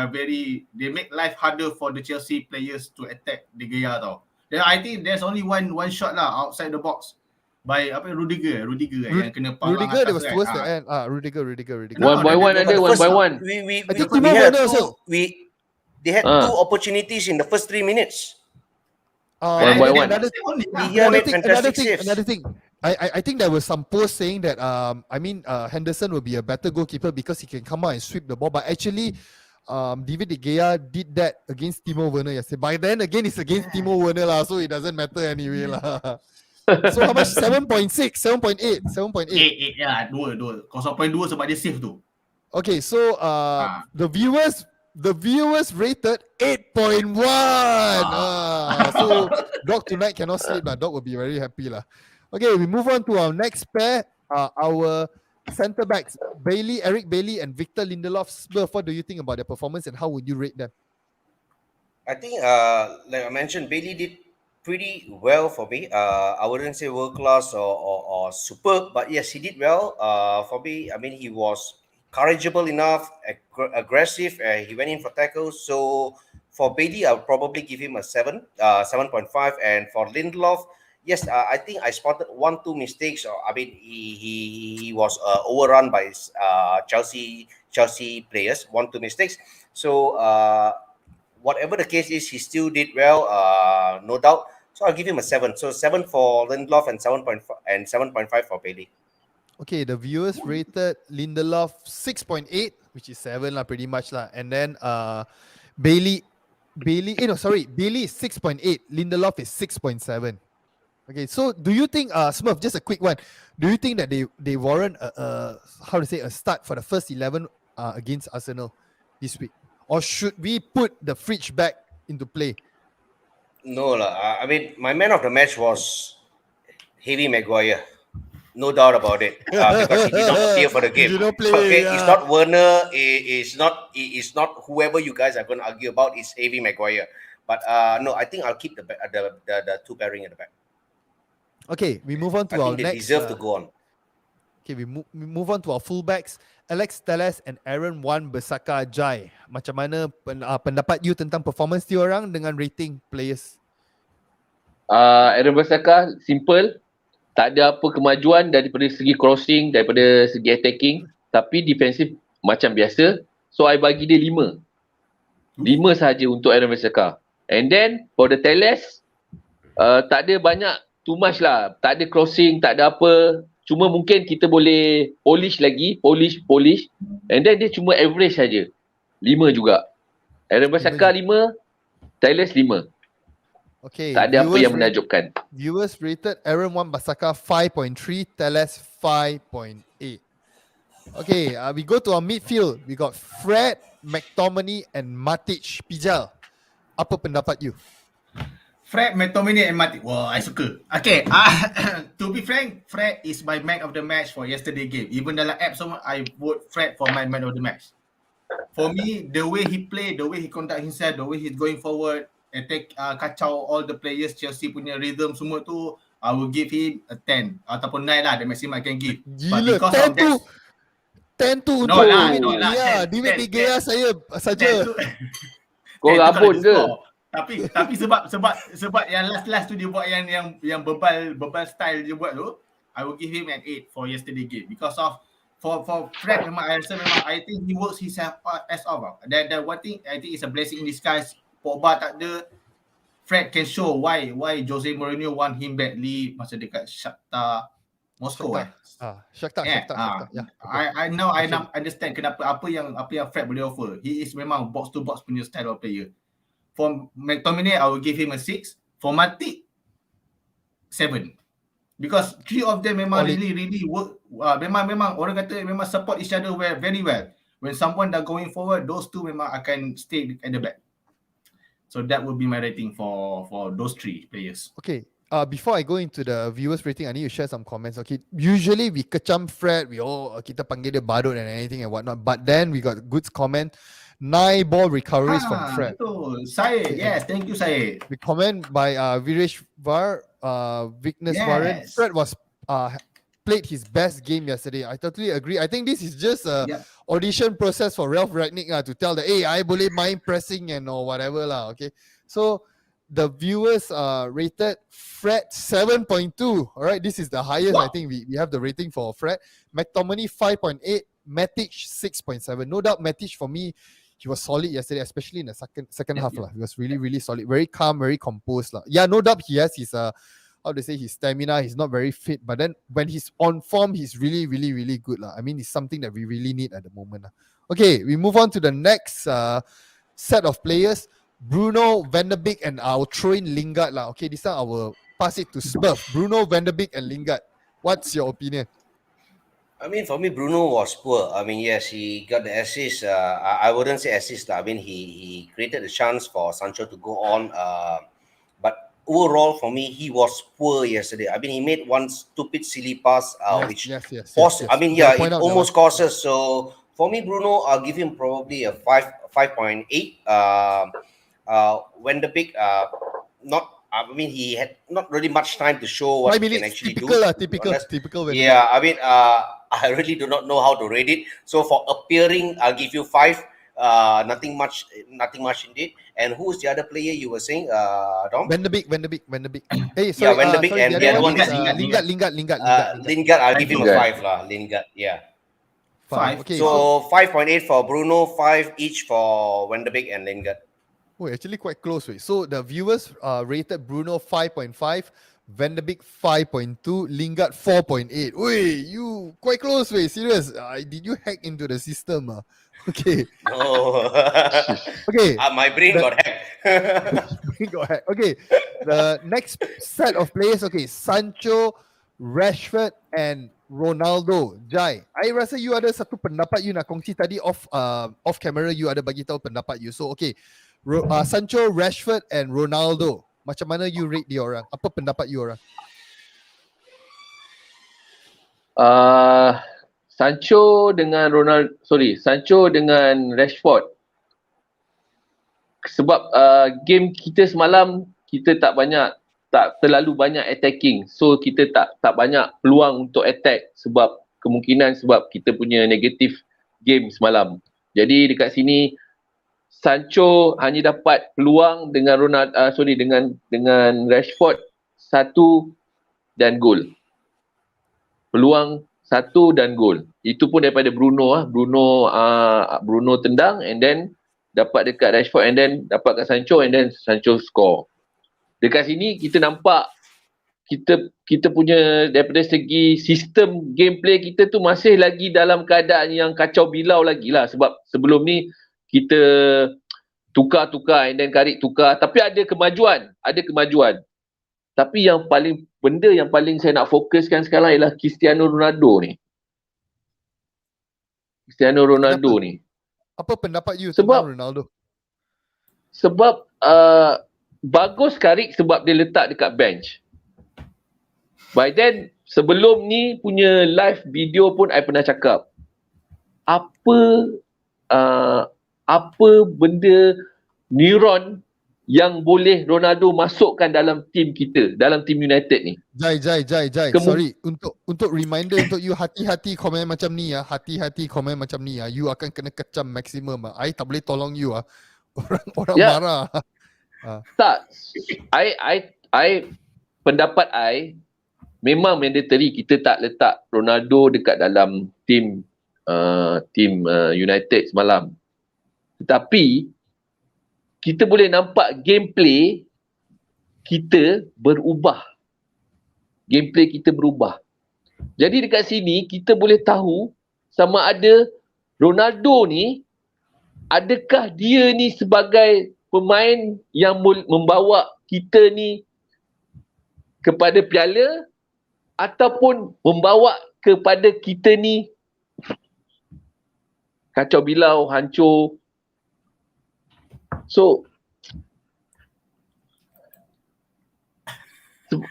make life harder for the Chelsea players to attack De Gea tau. Then I think there's only one shot lah outside the box by Rudiger yang kena palang Rudiger, atas that was kan. towards the end. Rudiger. One by one ada, one by one. I think Timo Werner also. They had 2 opportunities in the first 3 minutes. One by one. Another thing. I think there was some post saying that Henderson will be a better goalkeeper because he can come out and sweep the ball. But actually, David De Gea did that against Timo Werner yesterday. By then again, it's against Timo Werner lah, so it doesn't matter anyway lah. So how much? 7.6, 7.8, 7.8. 8 ya, 2. 0.2 sebab dia save tu. Okay, so the viewers rated 8.1. So Doc tonight cannot sleep lah. Doc will be very happy lah. Okay, we move on to our next pair. Our centre backs, Eric Bailey and Victor Lindelof. Smurf, what do you think about their performance and how would you rate them? I think, like I mentioned, Bailey did pretty well for me. I wouldn't say world class or superb, but yes, he did well. For me, I mean, he was corrigible enough, aggressive. He went in for tackles. So for Bailey, I would probably give him a 7.5. And for Lindelof, yes, I think I spotted 1-2 mistakes. I mean, he was overrun by Chelsea players. 1-2 mistakes. So whatever the case is, he still did well, no doubt. So I'll give him a 7. So 7 for Lindelof and 7.5 for Bailey. Okay, the viewers rated Lindelof 6.8, which is 7 lah, pretty much lah. And then Bailey is 6.8. Lindelof is 6.7. Okay, so do you think, Smurf, just a quick one, do you think that they warrant a start for the first 11 against Arsenal this week? Or should we put the fridge back into play? No lah. I mean, my man of the match was Harry Maguire. No doubt about it. Because he did not appear for the game. It's not Werner. It's not whoever you guys are going to argue about. It's Harry Maguire. But no, I think I'll keep the 2 pairing at the back. Okay, we move on to our next. They deserve to go on. Okay, we move on to our fullbacks, Alex Telles and Aaron Wan-Bissaka Jai. Macam mana pendapat you tentang performance diorang dengan rating players? Aaron Wan-Bissaka simple, tak ada apa kemajuan daripada segi crossing, daripada segi attacking, tapi defensif macam biasa. So I bagi dia 5. 5 sahaja untuk Aaron Wan-Bissaka. And then for the Telles, tak ada banyak too much lah. Tak ada crossing, tak ada apa. Cuma mungkin kita boleh polish lagi. Polish. And then dia cuma average saja. 5 juga. Aaron Wan-Bissaka 5. Telles 5. Okay. Tak ada apa yang menakjubkan. Viewers rated Aaron Wan-Bissaka 5.3. Telles 5.8. Okay. We go to our midfield. We got Fred, McTominay and Matic. Pijal, apa pendapat you? Fred, McTominay and Matip. Wah, I suka. Okay, to be frank, Fred is my man of the match for yesterday game. Even dalam app semua, I vote Fred for my man of the match. For me, the way he play, the way he conduct himself, the way he's going forward, attack, kacau all the players, Chelsea punya rhythm semua tu, I will give him a 10 ataupun 9 lah, the maximum I can give. Gila, 10 tu untuk no lah, David De Gea saya saja. Kau tu kalau rabun dia ke? score. Tapi sebab yang last tu dia buat yang bebal style dia buat tu, I will give him an 8 for yesterday game because of for Fred memang I rasa memang I think he works his ass off. The one thing I think is a blessing in disguise. Pogba tak ada, Fred can show why Jose Mourinho want him badly masa dekat Shakhtar Moscow. Shakhtar. Yeah. Yeah. I now Actually. understand kenapa apa yang Fred boleh offer. He is memang box to box punya style of player. For McTominay, I will give him a 6. For Matip, 7. Because 3 of them memang really work. Memang orang kata memang support each other very well. When someone dah going forward, those two memang akan stay at the back. So that would be my rating for those 3 players. Okay. Before I go into the viewers rating, I need to share some comments. Okay, usually we kecam Fred, kita panggil dia badut and anything and whatnot. But then we got good comment. 9 ball recoveries from Fred. Betul. Syed, yes, thank you Syed. We comment by Viresh Var, Vignes Varan. Fred was played his best game yesterday. I totally agree. I think this is just a audition process for Ralph Ragnick to tell that, hey, I boleh main pressing and or whatever lah. Okay, so the viewers rated Fred 7.2. All right, this is the highest. I think we have the rating for Fred. McTominay 5.8. Matic 6.7. No doubt Matic for me, he was solid yesterday, especially in the second half. He was really solid, very calm, very composed. Yeah, no doubt he has his his stamina. He's not very fit, but then when he's on form, he's really good. I mean, it's something that we really need at the moment. Okay, we move on to the next set of players. Bruno, Van de Beek, and I'll throw in Lingard. Okay, this time I will pass it to Smurf. Bruno, Van de Beek, and Lingard. What's your opinion? I mean, for me, Bruno was poor. I mean, yes, he got the assist. I wouldn't say assist. I mean, he created a chance for Sancho to go on. But overall, for me, he was poor yesterday. I mean, he made one stupid, silly pass, which cost. I mean, yeah, it almost cost us. So for me, Bruno, I'll give him probably a 5.8. When the big, not. I mean, he had not really much time to show what he can actually do. Typical. Yeah, I mean, I really do not know how to rate it. So for appearing, I'll give you 5. Nothing much indeed. And who's the other player you were saying, Dom? Van de Beek. Hey, sorry, Van de Beek, and the other one is Lingard. Lingard, I'll give him a 5 lah. Lingard, yeah. 5. Okay. So 5.8 for Bruno, 5 each for Van de Beek and Lingard. Oh, actually quite close. So the viewers rated Bruno 5.5, Van de Beek 5.2, Lingard 4.8. Wait, you quite close. Serious? Did you hack into the system? Okay. No. Okay. My brain got hacked. Okay. The next set of players. Okay, Sancho, Rashford, and Ronaldo. Jai, I rasa you ada satu pendapat you nak kongsi tadi off camera. You ada bagi tahu pendapat you. So okay. Sancho, Rashford, and Ronaldo. Macam mana you rate dia orang? Apa pendapat you orang? Sancho dengan Rashford. Sebab game kita semalam kita tak terlalu banyak attacking. So kita tak banyak peluang untuk attack sebab kita punya negative game semalam. Jadi dekat sini Sancho hanya dapat peluang dengan dengan Rashford 1 dan gol. Peluang 1 dan gol. Itu pun daripada Bruno. Bruno tendang and then dapat dekat Rashford and then dapat kat Sancho and then Sancho score. Dekat sini kita nampak kita punya daripada segi sistem gameplay kita tu masih lagi dalam keadaan yang kacau bilau lagi lah sebab sebelum ni kita tukar and then Carrick tukar tapi ada kemajuan. Tapi benda yang paling saya nak fokuskan sekarang ialah Cristiano Ronaldo ni. Apa pendapat you tentang Ronaldo? Sebab bagus Carrick sebab dia letak dekat bench. By then sebelum ni punya live video pun I pernah cakap apa benda neuron yang boleh Ronaldo masukkan dalam tim kita, dalam tim United ni. Jai. Sorry, untuk reminder untuk you, hati-hati komen macam ni ya. You akan kena kecam maksimum. I tak boleh tolong you . Orang Ya. marah. Tak, I pendapat I memang mandatory kita tak letak Ronaldo dekat dalam tim United semalam. Tetapi kita boleh nampak gameplay kita berubah. Gameplay kita berubah. Jadi dekat sini kita boleh tahu sama ada Ronaldo ni, adakah dia ni sebagai pemain yang membawa kita ni kepada piala ataupun membawa kepada kita ni kacau bilau, hancur. So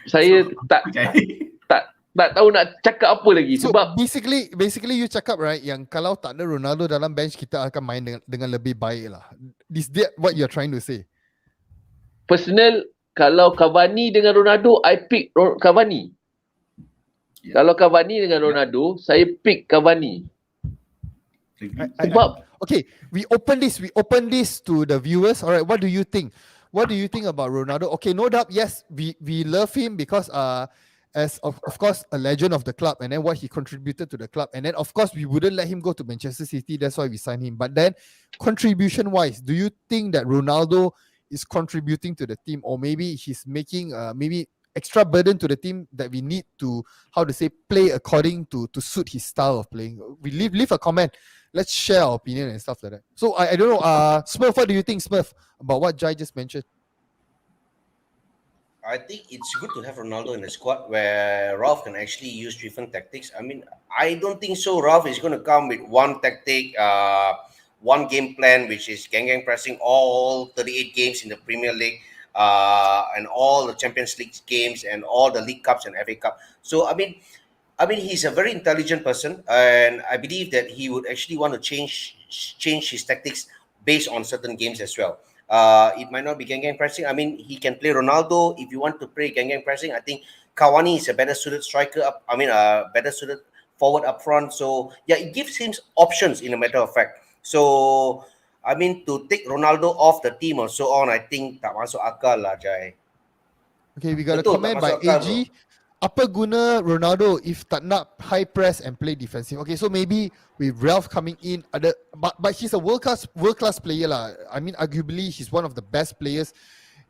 saya tak tahu nak cakap apa lagi. So sebab basically you cakap right yang kalau tak ada Ronaldo dalam bench kita akan main dengan lebih baik lah. Is that what you're trying to say? personal, kalau Cavani dengan Ronaldo, I pick Cavani. Kalau Cavani dengan Ronaldo, saya pick Cavani. Sebab okay, we open this to the viewers. All right, what do you think? What do you think about Ronaldo? Okay, no doubt, yes, we love him because as of course a legend of the club, and then what he contributed to the club, and then of course we wouldn't let him go to Manchester City. That's why we signed him. But then contribution wise, do you think that Ronaldo is contributing to the team, or maybe he's making maybe extra burden to the team that we need to, how to say, play according to suit his style of playing? We leave a comment. Let's share our opinion and stuff like that. So I don't know, Smurf, what do you think, Smurf, about what Jai just mentioned? I think it's good to have Ronaldo in the squad where Ralph can actually use different tactics. I mean, I don't think so. Ralph is going to come with one tactic, one game plan, which is gang pressing all 38 games in the Premier League, and all the Champions League games and all the League Cups and FA Cup. So I mean, he's a very intelligent person, and I believe that he would actually want to change his tactics based on certain games as well. It might not be gang pressing. I mean, he can play Ronaldo. If you want to play gang pressing, I think Cavani is a better suited striker better suited forward up front. So yeah, it gives him options in a matter of fact. So I mean, to take Ronaldo off the team or so on, I think tak masuk akal lah, Jai. Okay, we got a Betul, comment tak by masuk akal, AG. Apa guna Ronaldo if tak nak high press and play defensive? Okay, so maybe with Ralph coming in, but he's a world class player lah. I mean, arguably he's one of the best players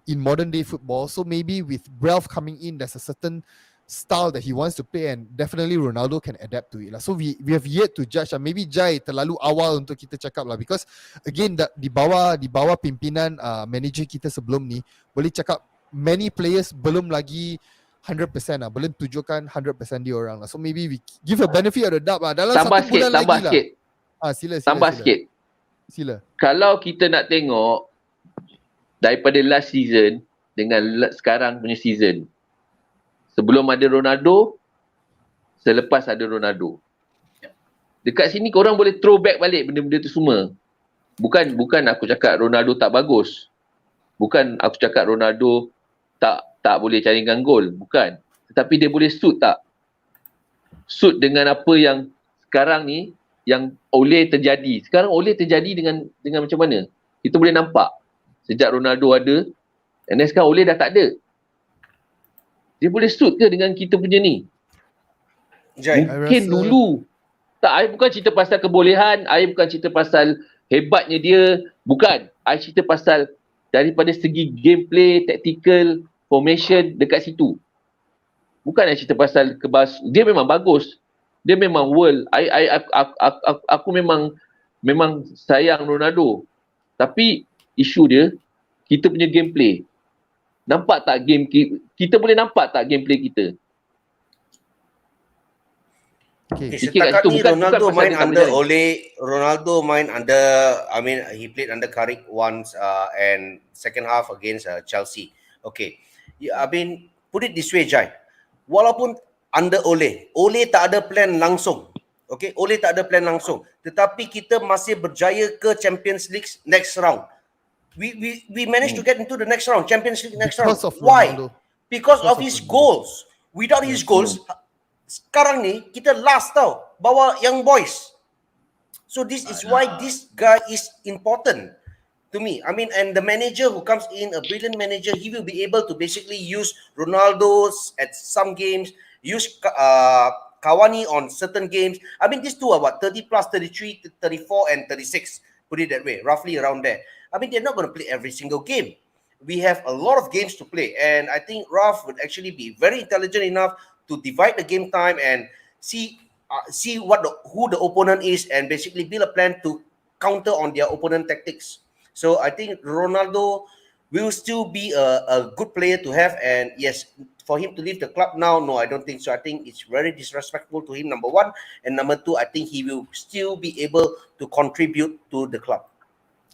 in modern day football. So maybe with Ralph coming in, there's a certain style that he wants to play, and definitely Ronaldo can adapt to it lah. So we have yet to judge. Maybe Jai terlalu awal untuk kita cakap lah, because again di bawah pimpinan manager kita sebelum ni, boleh cakap many players belum lagi 100% lah, belum tunjukkan 100% dia orang lah. So maybe we give a benefit of the doubt lah. Dalam tambah satu bulan lagi lah. sikit. Sila. Sila. Kalau kita nak tengok daripada last season dengan sekarang punya season, sebelum ada Ronaldo, selepas ada Ronaldo, dekat sini korang boleh throwback balik benda-benda tu semua. Bukan aku cakap Ronaldo tak bagus. Bukan aku cakap Ronaldo tak boleh carikan gol. Bukan. Tetapi dia boleh suit tak? Suit dengan apa yang sekarang ni, yang oleh terjadi. Sekarang oleh terjadi dengan macam mana? Kita boleh nampak. Sejak Ronaldo ada, and then sekarang oleh dah tak ada. Dia boleh suit ke dengan kita punya ni? Jai, Mungkin dulu. Tak, I bukan cerita pasal kebolehan, I bukan cerita pasal hebatnya dia. Bukan. I cerita pasal daripada segi gameplay, tactical, formation dekat situ. Bukan I cerita pasal dia memang bagus. Dia memang world. Aku memang sayang Ronaldo. Tapi isu dia, kita punya gameplay. Nampak tak game kita boleh nampak tak gameplay kita? Okay, setakat ni Ronaldo main under Ole. Ronaldo main under, I mean, he played under Carrick once, and second half against Chelsea. Okay, I mean, put it this way, Jai. Walaupun under Ole tak ada plan langsung. Okay, Ole tak ada plan langsung. Tetapi kita masih berjaya ke Champions League next round. We managed to get into the next round, Champions League next round. Why? Because of his goals. Without his goals, sekarang ni kita last tau, bawa young boys. So this is why this guy is important. to me. I mean, and the manager who comes in, a brilliant manager, he will be able to basically use Ronaldo's at some games, use Cavani on certain games. I mean, these two are what, 30 plus, 33, 34, and 36, put it that way, roughly around there. I mean, they're not going to play every single game. We have a lot of games to play, and I think Raf would actually be very intelligent enough to divide the game time and see who the opponent is, and basically build a plan to counter on their opponent tactics. So I think Ronaldo will still be a good player to have, and yes, for him to leave the club now, no, I don't think so. I think it's very disrespectful to him, number one, and number two, I think he will still be able to contribute to the club.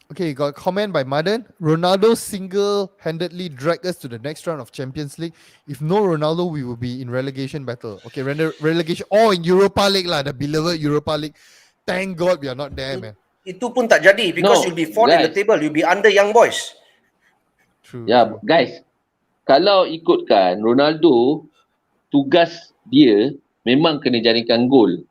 Okay, got a comment by Madan. Ronaldo single-handedly dragged us to the next round of Champions League. If no Ronaldo, we will be in relegation battle. Okay, relegation or in Europa League lah, the beloved Europa League. Thank God we are not there, man. Itu pun tak jadi because No, you'll be fourth in the guys. table. You'll be under young boys. True. Ya, true. guys. Kalau ikutkan Ronaldo, tugas dia memang kena jaringkan gol.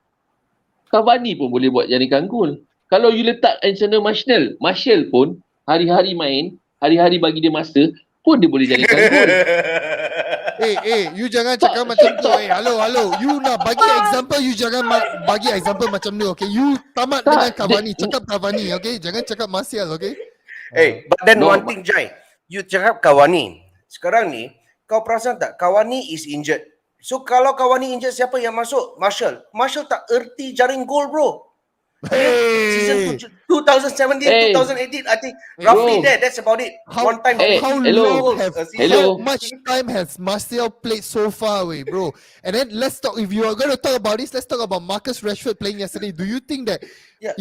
Cavani pun boleh buat jaringkan gol. Kalau you letak Anthony Martial pun hari-hari main, hari-hari bagi dia masa, pun dia boleh jaringkan gol. You jangan cakap macam tu. Hello. You nak bagi example, you jangan bagi example macam tu, okay? You tamat Tak, dengan Cavani, cakap Cavani, okay? Jangan cakap Martial, okay? But then No, one thing, Jai, you cakap Cavani. Sekarang ni, kau perasan tak? Cavani is injured. So kalau Cavani injured, siapa yang masuk? Martial. Martial tak erti jaring gol, bro. Season 2017, 2018, I think roughly bro. there. That's about it. How hello. much time has Martial played so far away, bro? And then let's talk. If you are going to talk about this, let's talk about Marcus Rashford playing yesterday. Do you think that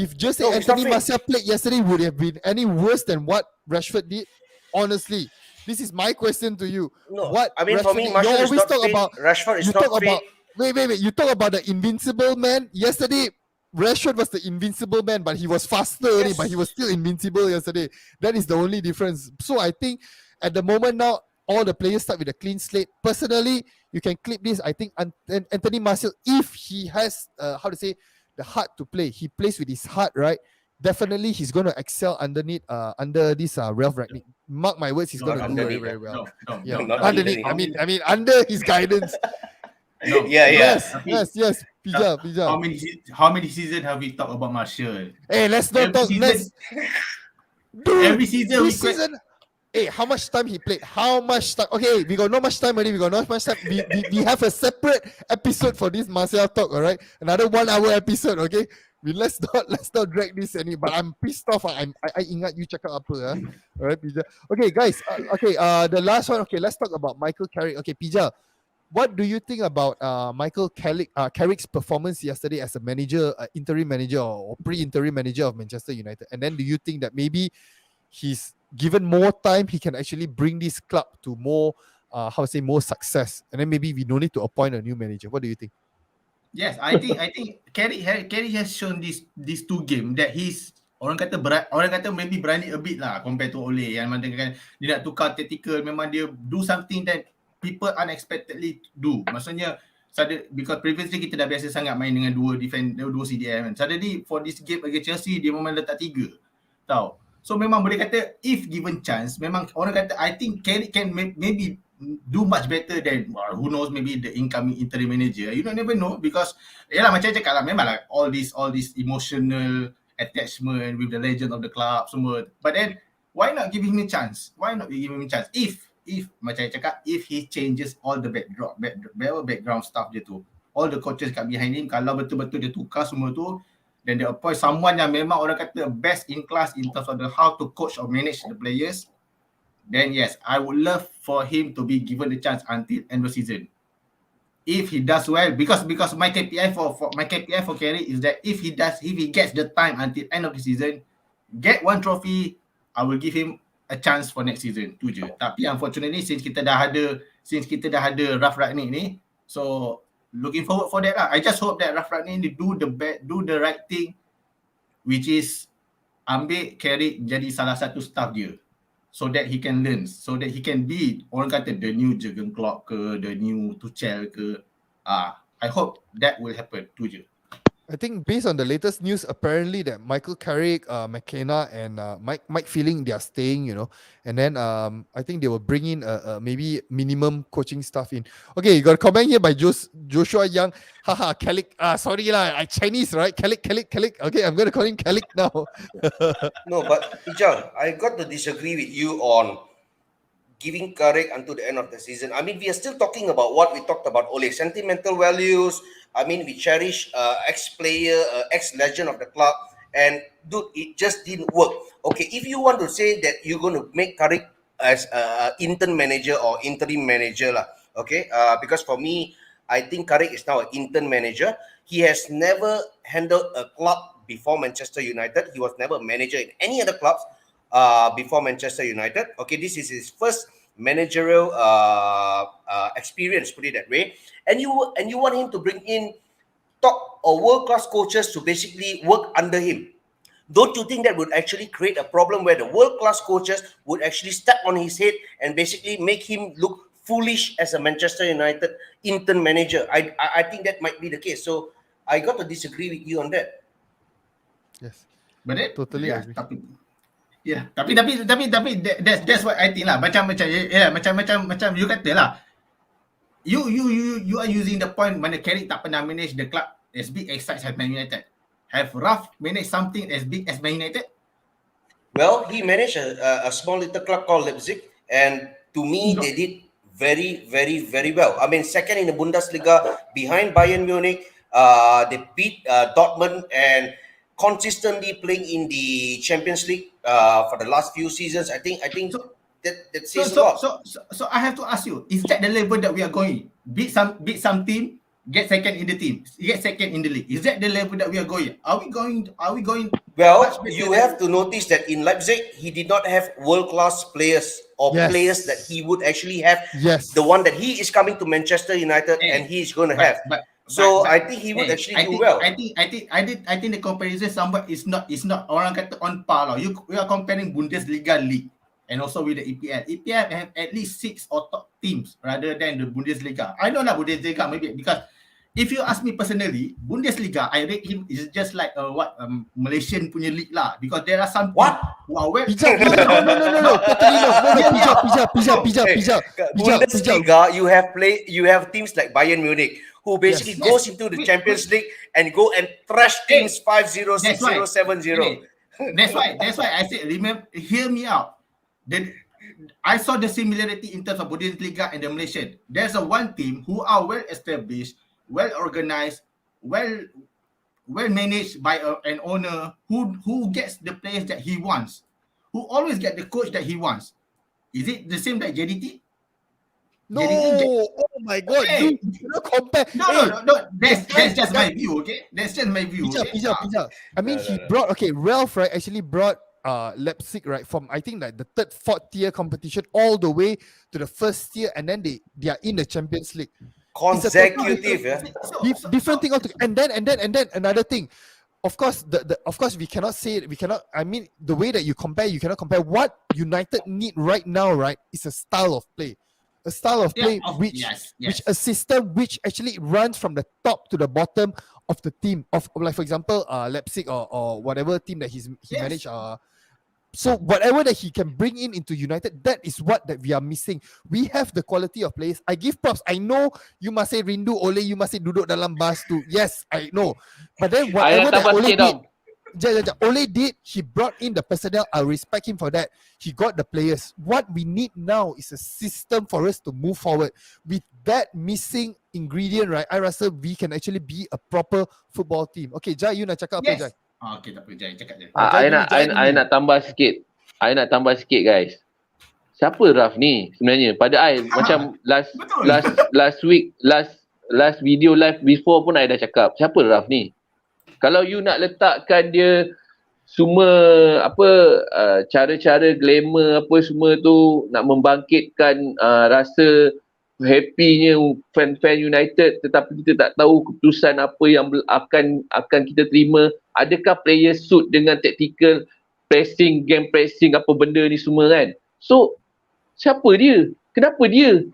if just Anthony Martial played yesterday, would have been any worse than what Rashford did? Honestly, this is my question to you. No, What I mean, for me, Rashford did? Martial You is always not talk fit. about Rashford is you not talk fit. about wait. You talk about the invincible man. Yesterday, Rashford was the invincible man, but he was faster only, but he was still invincible yesterday. That is the only difference. So I think at the moment now, all the players start with a clean slate. Personally, you can clip this. I think Anthony Martial, if he has the heart to play, he plays with his heart, right? Definitely he's going to excel under this Ralph Ragnick. Mark my words, he's going to do very, very well. Not Underneath, I mean under his guidance. Yes. Pija. How many seasons have we talked about Martial? Hey, let's not talk. Every season this season. Hey, how much time he played? How much time? Okay, we got not much time already. We have a separate episode for this Martial talk. All right, another 1 hour episode. Okay, let's not drag this any. But I'm pissed off. I ingat you cakap apa. All right, Pija. Okay, guys. The last one. Okay, let's talk about Michael Carrick. Okay, Pija. What do you think about Michael Carrick's performance yesterday as a manager, interim manager or pre-interim manager of Manchester United? And then do you think that maybe he's given more time, he can actually bring this club to more, more success? And then maybe we don't need to appoint a new manager. What do you think? Yes, I think Carrick has shown these two games that he's orang kata maybe berani a bit lah compared to Ole yang mana kan dia nak tukar tactical, memang dia do something that people unexpectedly do. Maksudnya because previously kita dah biasa sangat main dengan dua CDM kan. Suddenly for this game against Chelsea dia memang letak 3. Tahu. So memang boleh kata if given chance, memang orang kata I think Carrick can maybe do much better than who knows, maybe the incoming interim manager. You don't never know because yalah macam cakap lah, memang lah all this emotional attachment with the legend of the club semua. But then why not give him a chance? If macam saya cakap, if he changes all the background stuff dia tu, all the coaches kat behind him, kalau betul-betul dia tukar semua tu, then they appoint someone yang memang orang kata best in class in terms of how to coach or manage the players, then yes, I would love for him to be given the chance until end of season. If he does well, because my KPI for Carrick is that if he gets the time until end of the season, get one trophy, I will give him a chance for next season tu je. Tapi unfortunately since kita dah ada Ralph Ragnick ni, so looking forward for that lah. I just hope that Ralph Ragnick do the right thing, which is ambil Carrick jadi salah satu staff dia, so that he can learn, so that he can be orang kata the new Jurgen Klopp ke, the new Tuchel ke. I hope that will happen tu je. I think based on the latest news, apparently that Michael Carrick, McKenna, and Mike Feeling, they are staying, and then I think they will bring in maybe minimum coaching staff in. Okay, you got a comment here by Joshua Young. Haha, Carrick. Sorry lah, I Chinese, right? Carrick. Okay, I'm gonna call him Carrick now. No, but Ijal, I got to disagree with you on giving Carrick until the end of the season. I mean, we are still talking about what we talked about, Ole, sentimental values. I mean, we cherish ex-player, ex-legend of the club, and dude, it just didn't work. Okay, if you want to say that you're going to make Carrick as intern manager or interim manager, lah, okay, because for me, I think Carrick is now an intern manager. He has never handled a club before Manchester United. He was never a manager in any other clubs before Manchester United. Okay, this is his first managerial experience, put it that way. And you want him to bring in top or world-class coaches to basically work under him. Don't you think that would actually create a problem where the world-class coaches would actually step on his head and basically make him look foolish as a Manchester United intern manager? I think that might be the case. So I got to disagree with you on that. Yes, But then, totally agree. Tapi that's what I think lah. Macam you kata lah. You are using the point mana Carrick tak pernah manage the club as big as such as Man United. Have Ralph managed something as big as Man United? Well, he managed a small little club called Leipzig, and to me, they did very, very, very well. I mean, second in the Bundesliga, behind Bayern Munich. They beat Dortmund and consistently playing in the Champions League for the last few seasons. I think that says a lot. So I have to ask you, is that the level that we are going? Beat some team, get second in the team, get second in the league. Is that the level that we are going? Are we going? Well, you have to notice that in Leipzig, he did not have world-class players or players that he would actually have. Yes. The one that he is coming to Manchester United and he is going to have. So I think he would actually do well. I think the comparison somewhat is not orang kata on par lah. We are comparing Bundesliga league and also with the EPL. EPL have at least 6 or top teams rather than the Bundesliga. I know lah Bundesliga maybe because if you ask me personally, Bundesliga I rate him is just like Malaysian punya league lah because there are some What? who are well. No. Totally no. Pijak. Bundesliga, you have teams like Bayern Munich who basically goes into the Champions League and go and trash teams 5-0, 6-0, 7-0. That's why I said, hear me out. I saw the similarity in terms of Bundesliga and the Malaysian. There's one team who are well established, well organized, well managed by an owner who gets the players that he wants, who always get the coach that he wants. Is it the same like JDT? No, oh my God, dude, you don't compare. No. That's just my view, okay? That's just my view. Pijak. I mean, Ralph, right, actually brought Leipzig, right, from I think like the third, fourth tier competition all the way to the first tier, and then they are in the Champions League. Consecutive, different thing altogether. And then another thing. Of course, we cannot say it. I mean, the way that you cannot compare. What United need right now, right, is a style of play. A style of play which a system which actually runs from the top to the bottom of the team of like for example Leipzig or whatever team that he managed. So whatever that he can bring into United, that is what that we are missing. We have the quality of players. I give props. I know you must say Rindu Ole, you must say duduk dalam bus too. Yes, I know. But then whatever that Ole did, he brought in the personnel. I respect him for that. He got the players. What we need now is a system for us to move forward. With that missing ingredient, right, I rasa we can actually be a proper football team. Okay, Jai, you nak cakap apa, Jai? Okay, tak apa, Jai, cakap je. I nak tambah sikit. I nak tambah sikit, guys. Siapa Raf ni sebenarnya? Pada I macam last week, last video live before pun I dah cakap. Siapa Raf ni? Kalau you nak letakkan dia semua cara-cara glamour apa semua tu nak membangkitkan rasa happy-nya fan-fan United, tetapi kita tak tahu keputusan apa yang akan kita terima. Adakah player suit dengan tactical pressing, game pressing apa benda ni semua kan? So siapa dia? Kenapa dia?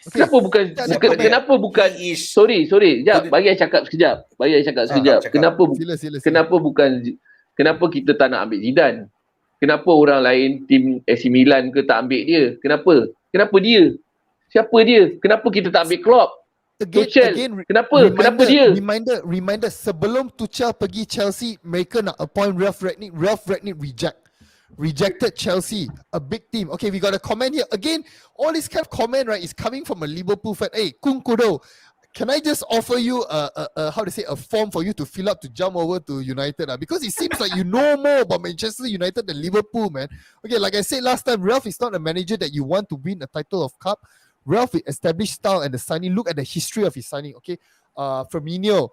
Okay. Kenapa bukan, Sekejap, bukan comment. kenapa bukan He is sorry, sekejap, bagi saya cakap sekejap. cakap. Kenapa bukan kenapa kita tak nak ambil Zidane? Kenapa orang lain tim AC Milan ke tak ambil dia? Kenapa? Kenapa dia? Siapa dia? Kenapa kita tak ambil Klopp? Tuchel. Kenapa dia? Reminder, sebelum Tuchel pergi Chelsea, mereka nak appoint Ralph Rangnick rejected Chelsea, a big team. Okay, we got a comment here. Again, all this kind of comment, right, is coming from a Liverpool fan. Hey, Kudo, can I just offer you a form for you to fill up to jump over to United? Because it seems like you know more about Manchester United than Liverpool, man. Okay, like I said last time, Ralph is not a manager that you want to win a title of cup. Ralph with established style and the signing. Look at the history of his signing. Okay, Firmino,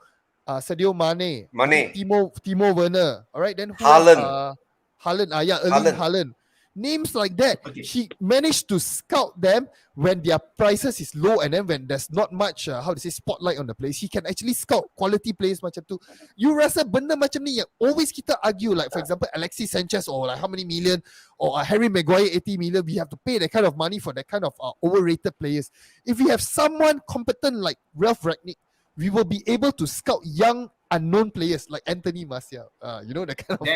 Sadio Mane, Timo Werner. All right, then who else? Haaland. Erling Haaland. Names like that. Okay. He managed to scout them when their prices is low, and then when there's not much spotlight on the place, he can actually scout quality players macam tu. You rasa benda macam ni yang always kita argue, like for example Alexis Sanchez or like how many million, or Harry Maguire 80 million, we have to pay that kind of money for that kind of overrated players. If we have someone competent like Ralph Rangnick, we will be able to scout young unknown players like Anthony Martial. You know, that kind of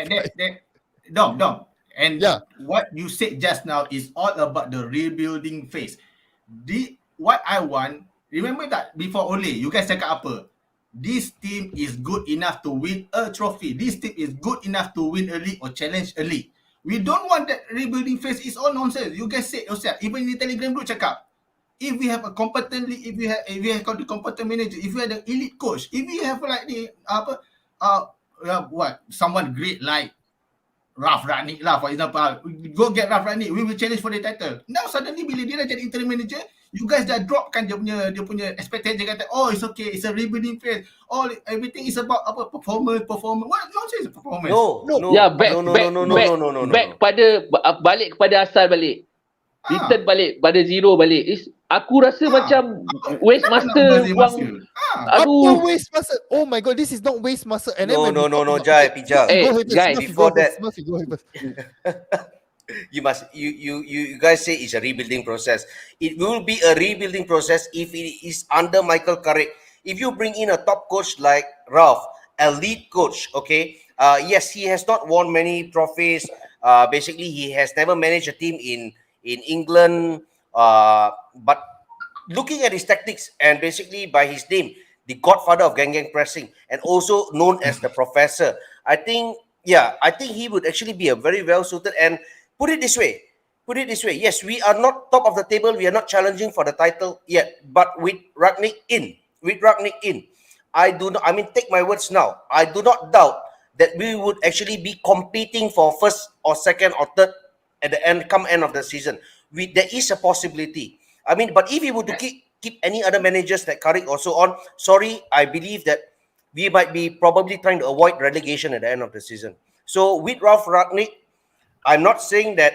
Dom. And yeah, what you said just now is all about the rebuilding phase. What I want, remember that before Ole, you guys cakap apa? This team is good enough to win a trophy. This team is good enough to win a league or challenge a league. We don't want that rebuilding phase. It's all nonsense. You guys said yourself, even in the Telegram group cakap, if we have a competent league, if we have got the competent manager, if we have the elite coach, if we have like the someone great like Ralph Rangnick lah, for example, go get Ralph Rangnick, we will challenge for the title. Now suddenly bila dia dah jadi interim manager, you guys dah dropkan dia punya expectation, kata it's okay, it's a rebuilding phase, everything is about performance. What nonsense performance? Balik kepada asal balik. Return balik pada zero balik. Aku rasa macam waste masa. Aduh, waste masa. Oh my god, this is not waste masa. And no, Jai, Pijak. Guys, before that, go ahead first. you guys say it's a rebuilding process. It will be a rebuilding process if it is under Michael Carrick. If you bring in a top coach like Ralph, a lead coach, okay, yes, he has not won many trophies. Basically, he has never managed a team in England, but looking at his tactics and basically by his name, the godfather of gang pressing, and also known as the professor, I think he would actually be a very well suited. And put it this way, yes, we are not top of the table, we are not challenging for the title yet, but with Rangnick in, take my words now, I do not doubt that we would actually be competing for first or second or third at the end of the season. There is a possibility. But if we were to keep any other managers like Carrick or so on, sorry, I believe that we might be probably trying to avoid relegation at the end of the season. So with Ralph Rangnick, I'm not saying that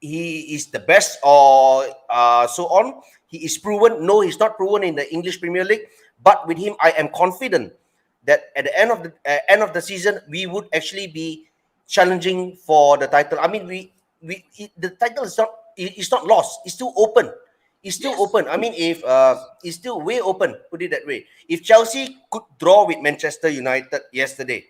he is the best or so on. He is proven. No, he's not proven in the English Premier League. But with him, I am confident that at the end of the season, we would actually be challenging for the title. The title is not lost. It's still open. It's still open. If it's still way open, put it that way. If Chelsea could draw with Manchester United yesterday,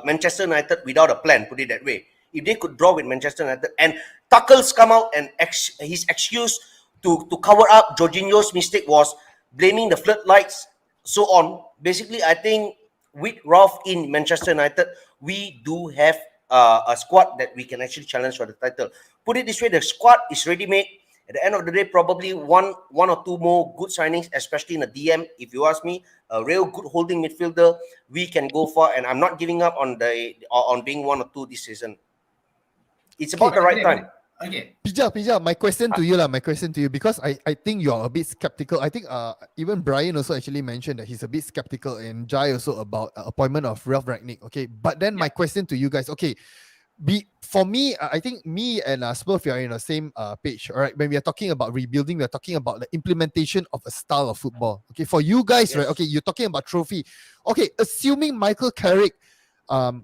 Manchester United without a plan, put it that way. If they could draw with Manchester United and Tuchel's come out and his excuse to cover up Jorginho's mistake was blaming the floodlights, so on. Basically, I think with Ralph in Manchester United, we do have a squad that we can actually challenge for the title. Put it this way, the squad is ready-made. At the end of the day, probably one or two more good signings, especially in the DM. If you ask me, a real good holding midfielder, we can go for. And I'm not giving up on being one or two this season. It's about the right time. Okay. Pija, my question to you, because I think you're a bit skeptical. I think even Brian also actually mentioned that he's a bit skeptical, and Jai also about appointment of Ralph Rangnick. Okay, but then my question to you guys, okay, for me, I think me and Smurf are in the same page. All right, when we are talking about rebuilding, we are talking about the implementation of a style of football. Okay, for you guys, right? Okay, you're talking about trophy. Okay, assuming Michael Carrick,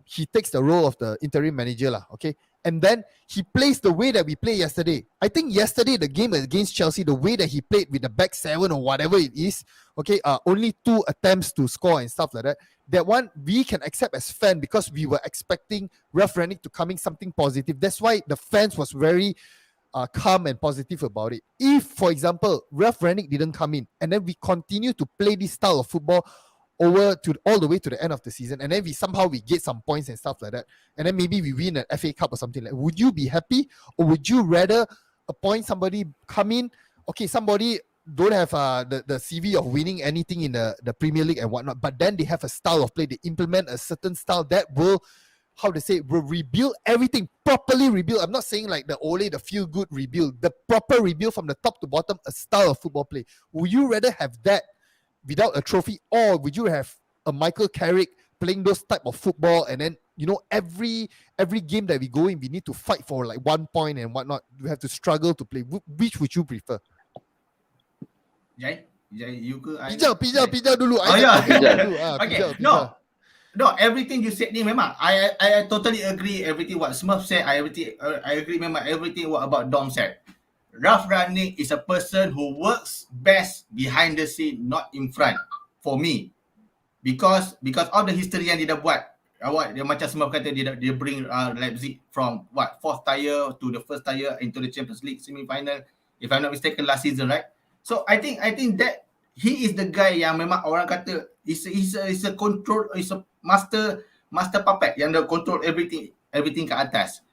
he takes the role of the interim manager, lah. Okay. and then he plays the way that we played yesterday. I think yesterday the game against Chelsea, the way that he played with the back seven or whatever it is, okay, only 2 attempts to score and stuff like that. That one we can accept as fan because we were expecting Ralph Rangnick to come in something positive. That's why the fans was very calm and positive about it. If, for example, Ralph Rangnick didn't come in and then we continue to play this style of football over to all the way to the end of the season, and then we get some points and stuff like that, and then maybe we win an FA Cup or something like that, would you be happy, or would you rather appoint somebody come in, okay, somebody don't have the CV of winning anything in the Premier League and whatnot, but then they have a style of play, they implement a certain style that will, will rebuild everything, properly rebuild. I'm not saying like the Ole, the feel good rebuild, the proper rebuild from the top to bottom, a style of football play. Would you rather have that without a trophy, or would you have a Michael Carrick playing those type of football, and then every game that we go in, we need to fight for like 1 point and whatnot. We have to struggle to play. Which would you prefer? Jai, you ke? Pijak dulu. Oh, yeah. Okay. No, everything you said ni memang I totally agree everything what Smurf said. I agree memang everything what about Dom said. Ralph Rangnick is a person who works best behind the scene, not in front, for me. Because of the history yang dia dah buat. Dia macam Smurf kata, dia bring Leipzig from fourth tier to the first tier into the Champions League semi-final, if I'm not mistaken, last season, right? So I think that he is the guy yang memang orang kata is a control, is a master puppet yang dia control everything kat atas.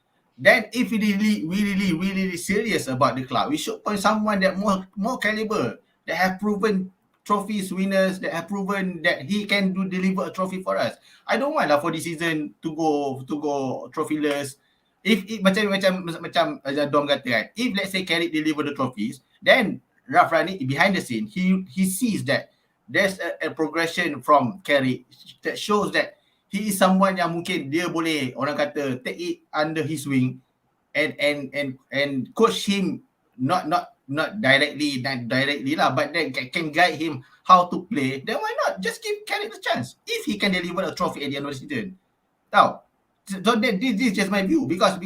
Then if we really serious about the club, we should appoint someone that more caliber, that have proven trophies winners, that have proven that he can deliver a trophy for us. I don't want for this season to go trophyless. If macam Dom kata kan, if let's say Carrick deliver the trophies, then Ralph Rangnick behind the scene, he sees that there's a progression from Carrick that shows that he is someone yang mungkin dia boleh, orang kata, take it under his wing and coach him not directly lah, but then can guide him how to play. Then why not just give Carrick the chance if he can deliver a trophy at the end of the season? Tahu? So this is just my view, because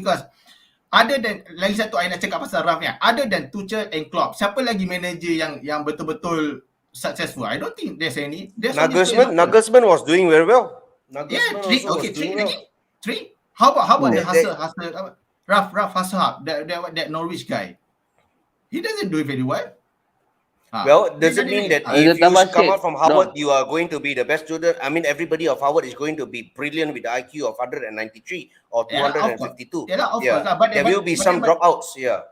other than, lagi satu I nak cakap pasal Ralph ni, other than Tuchel and Klopp, siapa lagi manager yang betul-betul successful? I don't think there's any. Nagelsmann was doing very well. Three lagi. Three. How about the Hassel? Ralph Hassel, that Norwich guy. He doesn't do it very well. Well, does it mean that if you come out from Harvard, you are going to be the best student? I mean, everybody of Harvard is going to be brilliant with the IQ of 193 or 252. Yeah, of course. But there will be some dropouts. Yeah.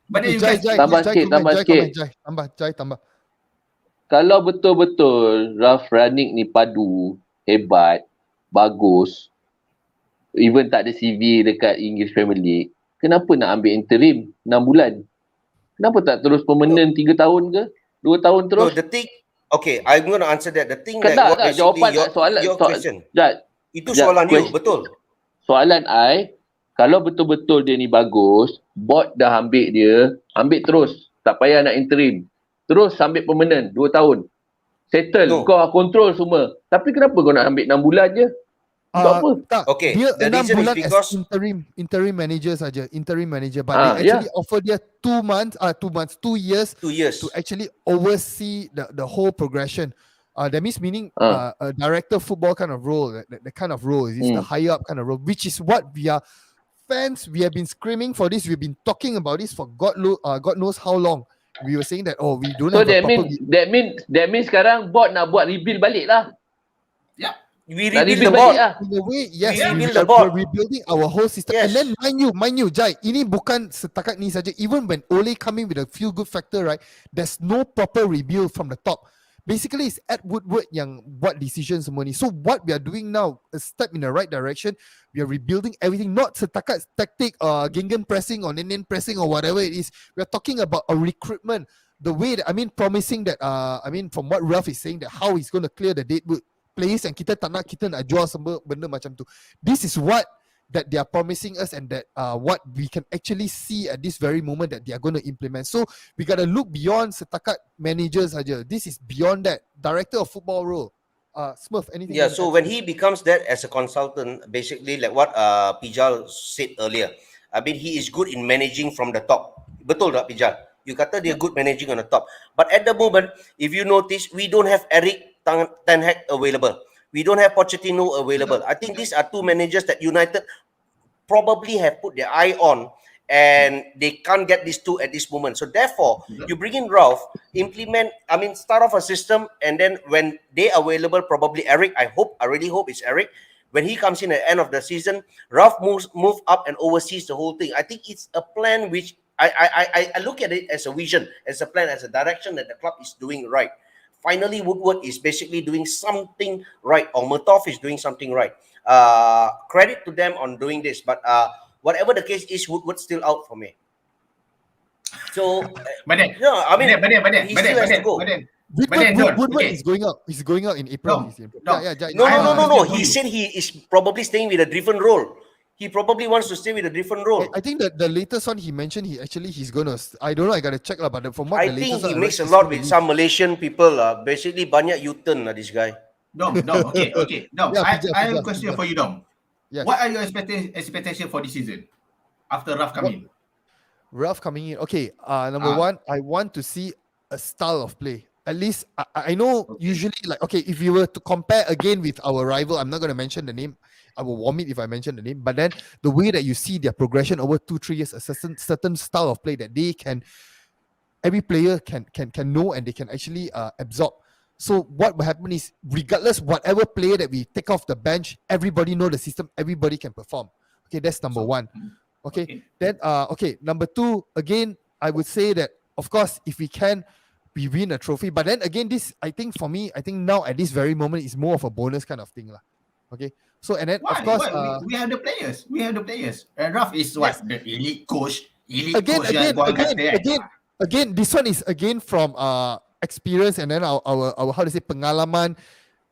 But then tambah sikit. Tambah. Kalau betul-betul Ralph Rangnick ni padu, hebat, bagus, even tak ada CV dekat English Premier League, kenapa nak ambil interim 6 bulan? Kenapa tak terus permanent 3 tahun ke? 2 tahun terus? No, the thing, okay, I'm going to answer that. The thing Kena, that jawapan your question. Itu Jad, soalan you, betul. Soalan kalau betul-betul dia ni bagus, board dah ambil dia, ambil terus. Tak payah nak interim. Terus ambil permanent 2 tahun. Settle, kau control semua. Tapi kenapa kau nak ambil 6 bulan je? Tak. Okay, dia the 6 reason bulan is because interim manager saja, interim manager, but they actually offer dia 2 years to actually oversee the whole progression. That means meaning a director of football kind of role, the kind of role is the higher up kind of role, which is what we are fans. We have been screaming for this. We've been talking about this for God knows how long. We were saying that we don't have a proper. That means sekarang board nak buat rebuild balik lah. Yeah. we rebuild the board. In a way, yes, we rebuild the board. We're rebuilding our whole system. Yes. And then mind you, Jai, ini bukan setakat ni saja. Even when Ole coming with a feel good factor, right? There's no proper rebuild from the top. Basically, it's Ed Woodward yang buat decision semua ni. So what we are doing now, a step in the right direction. We are rebuilding everything, not setakat tactic, Gengen pressing or Nenen pressing or whatever it is. We are talking about a recruitment. The way that, promising that, from what Ralph is saying, that how he's going to clear the deadwood players and kita nak jual semua benda macam tu. This is what that they are promising us, and that what we can actually see at this very moment that they are going to implement. So we got to look beyond setakat managers saja. This is beyond that. Director of football role. Smurf, anything? Yeah, you wanna so add when to he this? becomes that as a consultant, basically like what Pijal said earlier, I mean he is good in managing from the top. Betul tak Pijal? You kata dia good managing on the top. But at the moment, if you notice, we don't have Eric Ten Hag available. We don't have Pochettino available. I think these are two managers that United probably have put their eye on, and they can't get these two at this moment. So therefore, you bring in Ralph, start off a system, and then when they are available, probably Eric, I really hope it's Eric. When he comes in at the end of the season, Ralph move up and oversees the whole thing. I think it's a plan which I look at it as a vision, as a plan, as a direction that the club is doing right. Finally, Woodward is basically doing something right, or Murtough is doing something right. Credit to them on doing this, but whatever the case is, Woodward's still out for me. So, But then, he still has to go. Woodward okay. is going out. He's going out in April. No, He's in April. no. No. question for He you. said he is probably staying with a different role. He probably wants to stay with a different role. I think that the latest one he mentioned, he's gonna. I don't know. I gotta check lah. But from what I the think latest he one I makes read, a he's lot gonna with leave. some Malaysian people. Basically, banyak U-turn this guy. Dom, okay. Dom, Yeah, I have a Pijal. question for you, Dom. Yes. What are your expectation for this season after Ralph come in? Ralph coming in. Okay. Number Ah. one, I want to see a style of play. At least I know usually if you were to compare again with our rival, I'm not going to mention the name. I will vomit if I mention the name. But then the way that you see their progression over 2-3 years, a certain style of play that every player can know and they can actually absorb. So what will happen is, regardless whatever player that we take off the bench, everybody know the system, everybody can perform. Okay, that's number one. Okay. Then number two, again, I would say that of course if we win a trophy. But then again, this I think now at this very moment is more of a bonus kind of thing lah. Okay. So and then Why? of course We have the players. And Ralph is what? The elite coach. Again, this one is again from experience, and then our how to say pengalaman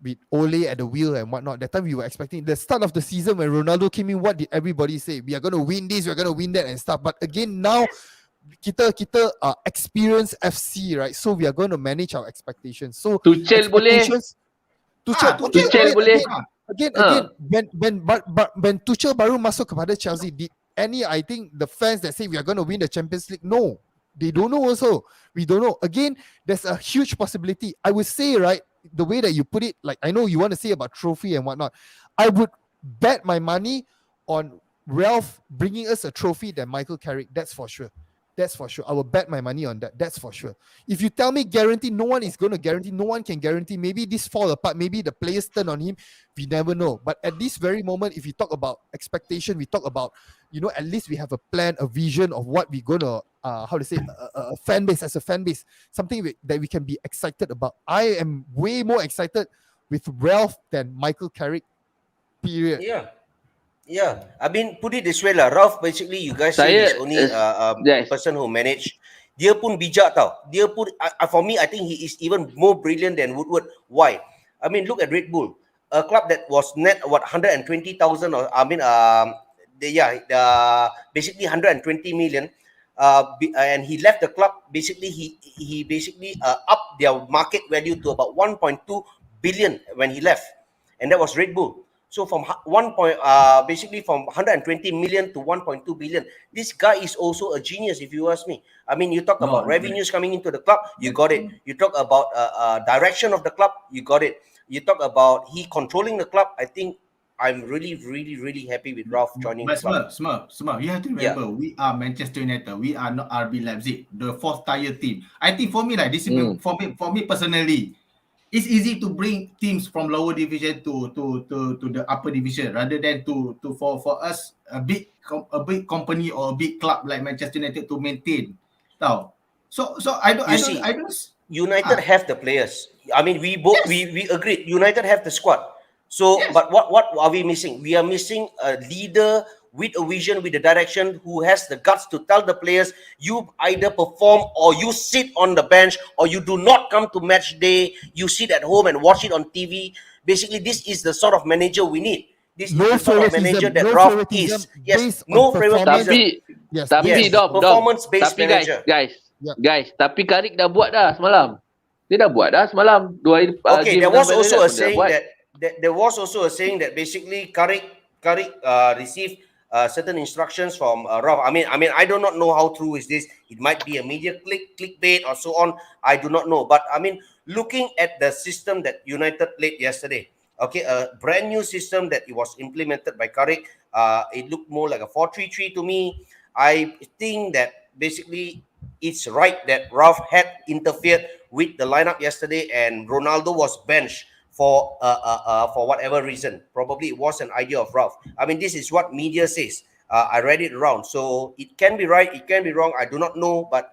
with Ole at the wheel and whatnot. That time we were expecting the start of the season when Ronaldo came in. What did everybody say? We are going to win this, we are going to win that and stuff. But again, now kita experience FC, right? So we are going to manage our expectations. So Tuchel boleh. Tuchel boleh. Again, when Tuchel baru masuk kepada Chelsea, I think the fans that say we are going to win the Champions League, no, they don't know also. We don't know. Again, there's a huge possibility. I would say, right, the way that you put it, like I know you want to say about trophy and whatnot, I would bet my money on Ralph bringing us a trophy than Michael Carrick. That's for sure. I will bet my money on that. That's for sure. If you tell me guarantee, no one is going to guarantee. No one can guarantee. Maybe this fall apart. Maybe the players turn on him. We never know. But at this very moment, if you talk about expectation, we talk about, at least we have a plan, a vision of what we're going to, a fan base, as a fan base, something that we can be excited about. I am way more excited with Ralph than Michael Carrick, period. Yeah, I mean, put it this way lah. Ralph, basically, you guys say he's only person who manage. Dia pun bijak tau. Dia pun, for me, I think he is even more brilliant than Woodward. Why? I mean, look at Red Bull, a club that was net 120,000, or basically 120 million. And he left the club. Basically, he basically upped their market value to about 1.2 billion when he left, and that was Red Bull. So from from 120 million to 1.2 billion, this guy is also a genius, if you ask me. I mean, you talk about revenues coming into the club, you got it. You talk about direction of the club, you got it. You talk about he controlling the club. I think I'm really, really, really happy with Ralph joining the club. Smart. You have to remember, we are Manchester United. We are not RB Leipzig, the fourth tier team. I think for me, like this, for me personally, it's easy to bring teams from lower division to the upper division rather than for us a big company or a big club like Manchester United to maintain. Now, so I don't. United have the players. I mean, we both we agreed. United have the squad. So, but what are we missing? We are missing a leader with a vision, with a direction, who has the guts to tell the players, you either perform or you sit on the bench, or you do not come to match day, you sit at home and watch it on TV. Basically, this is the sort of manager we need. This is the sort of manager that Ralph is. Yes, no favoritism. Tapi Dom, performance-based tapi manager. guys, tapi Carrick dah buat dah semalam. Dia dah buat dah semalam. 2 hari Okay, game there was menang also dah a pun dia dah saying buat. that basically Carrick received certain instructions from Ralph. I mean, I do not know how true is this. It might be a media clickbait or so on. I do not know. But I mean, looking at the system that United played yesterday, okay, a brand new system that it was implemented by Carrick. It looked more like a 4-3-3 to me. I think that basically it's right that Ralph had interfered with the lineup yesterday, and Ronaldo was benched for whatever reason. Probably it was an idea of Ralph. I mean, this is what media says. I read it around, so it can be right, it can be wrong. I do not know, but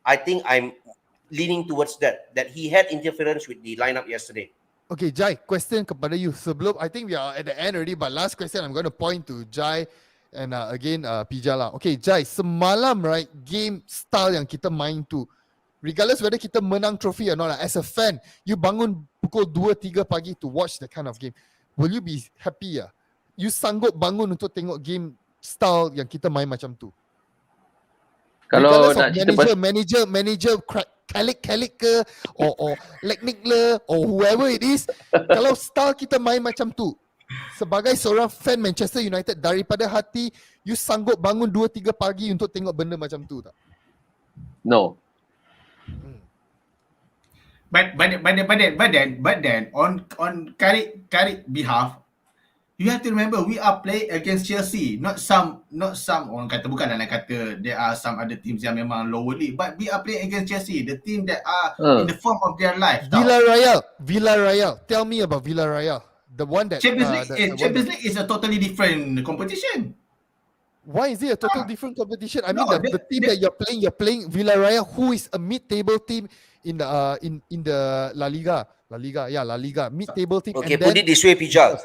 I think I'm leaning towards that he had interference with the lineup yesterday. Okay, Jai, question kepada you. Sebelum, I think we are at the end already, but last question I'm going to point to Jai and again Pija lah. Okay, Jai, semalam right, game style yang kita main tu, regardless whether kita menang trophy or not, as a fan, you bangun pukul 2-3 pagi to watch that kind of game. Will you be happy ya? You sanggup bangun untuk tengok game style yang kita main macam tu? Kalau Regardless nak of manager Carrick ke or Leknik le or whoever it is, kalau style kita main macam tu, sebagai seorang fan Manchester United daripada hati, you sanggup bangun 2-3 pagi untuk tengok benda macam tu tak? No. But then on Carrick behalf, you have to remember we are playing against Chelsea, not some orang kata, bukan nak kata there are some other teams yang memang lower league, but we are playing against Chelsea, the team that are in the form of their life. Villarreal. Tell me about Villarreal. The one that Champions League is a totally different competition. Why is it a total different competition? I mean, No, the team that you're playing Villarreal, who is a mid-table team in the La Liga, mid-table team. Okay, and put then it this way, Pijal.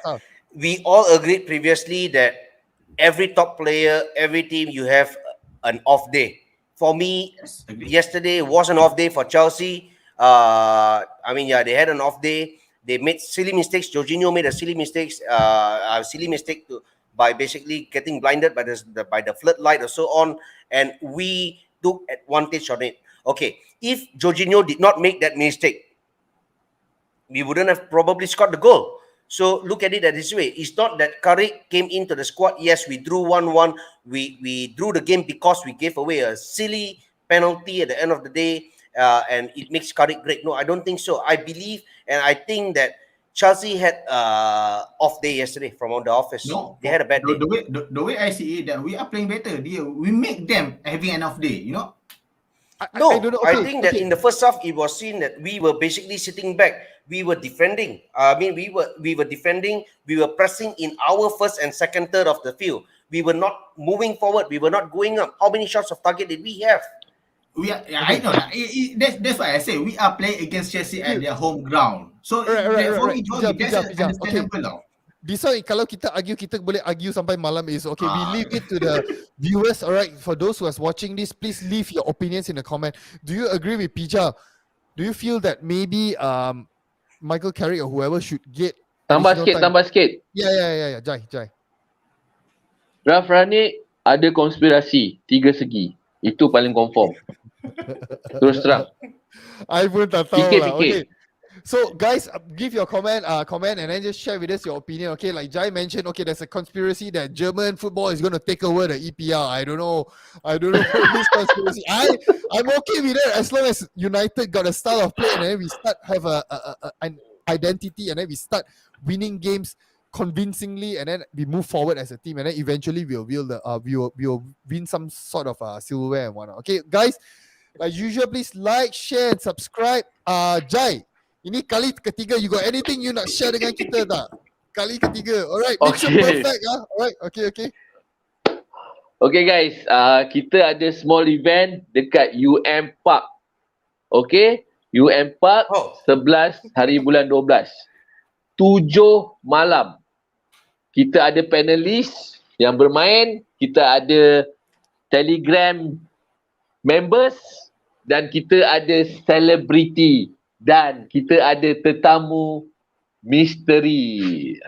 We all agreed previously that every top player, every team, you have an off day. For me, yesterday was an off day for Chelsea. I mean, yeah, they had an off day. They made silly mistakes. Jorginho made a silly mistake by basically getting blinded by the floodlight or so on, and we took advantage on it. Okay, if Jorginho did not make that mistake, we wouldn't have probably scored the goal. So look at it this way. It's not that Carrick came into the squad. Yes, we drew 1-1. We drew the game because we gave away a silly penalty at the end of the day, and it makes Carrick great. No, I don't think so. I believe and I think that Chelsea had off day yesterday from the office. No, they had a bad day. The way I see it, that we are playing better. We make them having an off day. You know. I don't know. I think that in the first half it was seen that we were basically sitting back. We were defending. I mean, we were defending. We were pressing in our first and second third of the field. We were not moving forward. We were not going up. How many shots of target did we have? I know that. That's why I say we are playing against Chelsea at their home ground. So for me, Johnny, that's understandable now. This one, kalau kita argue, kita boleh argue sampai malam is okay. We leave it to the viewers. Alright, for those who are watching this, please leave your opinions in the comment. Do you agree with Pija? Do you feel that maybe Michael Carrick or whoever should get Tambah sikit. Ya, Jai. Ralph Rangnick ada konspirasi 3 segi. Itu paling confirm. Terus terang. I pun tak tahu Fikir. lah. Okay. So guys, give your comment and then just share with us your opinion. Okay, like Jai mentioned, okay, there's a conspiracy that German football is going to take over the EPL. I don't know this conspiracy. I'm okay with it as long as United got a style of play and then we start have an identity and then we start winning games convincingly and then we move forward as a team and then eventually we'll win some sort of silverware and whatnot. Okay, guys, like usual, please like, share and subscribe. Jai, ini kali ketiga, you got anything you nak share dengan kita tak? Kali ketiga. Alright, make sure perfect. Alright, okay. Okay guys, kita ada small event dekat UM Park. Okay, UM Park 11 hari bulan 12. 7 malam. Kita ada panelis yang bermain, kita ada Telegram members dan kita ada celebrity. Dan kita ada tetamu misteri.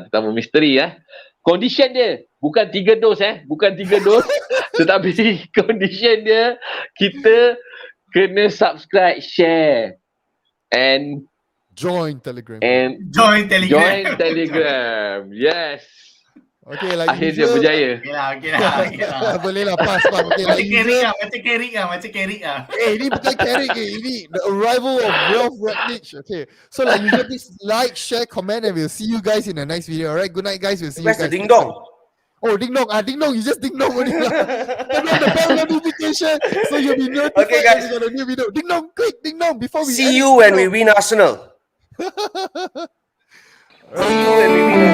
Tetamu misteri Condition dia bukan 3 dos tetapi condition dia kita kena subscribe, share And Join Telegram. Join Telegram. join Telegram. Yes. Okay, like Akhirnya usual. berjaya. Okay lah. Boleh lah, pass. Okay, Macam like Carrick usual. lah, macam Carrick lah. Ini bukan Carrick ini the arrival of Ralph Ragnick. Okay, so like usual, please like, share, comment, and we'll see you guys in the next video. Alright, good night, guys. We'll see you Where's guys. the ding dong? Oh, ding dong. Ding dong. You just ding dong only lah. Turn on the bell notification so you'll be notified Okay, guys. when we got a new video. Ding dong, quick, ding dong before we See end you this when we video. win Arsenal. See you when we win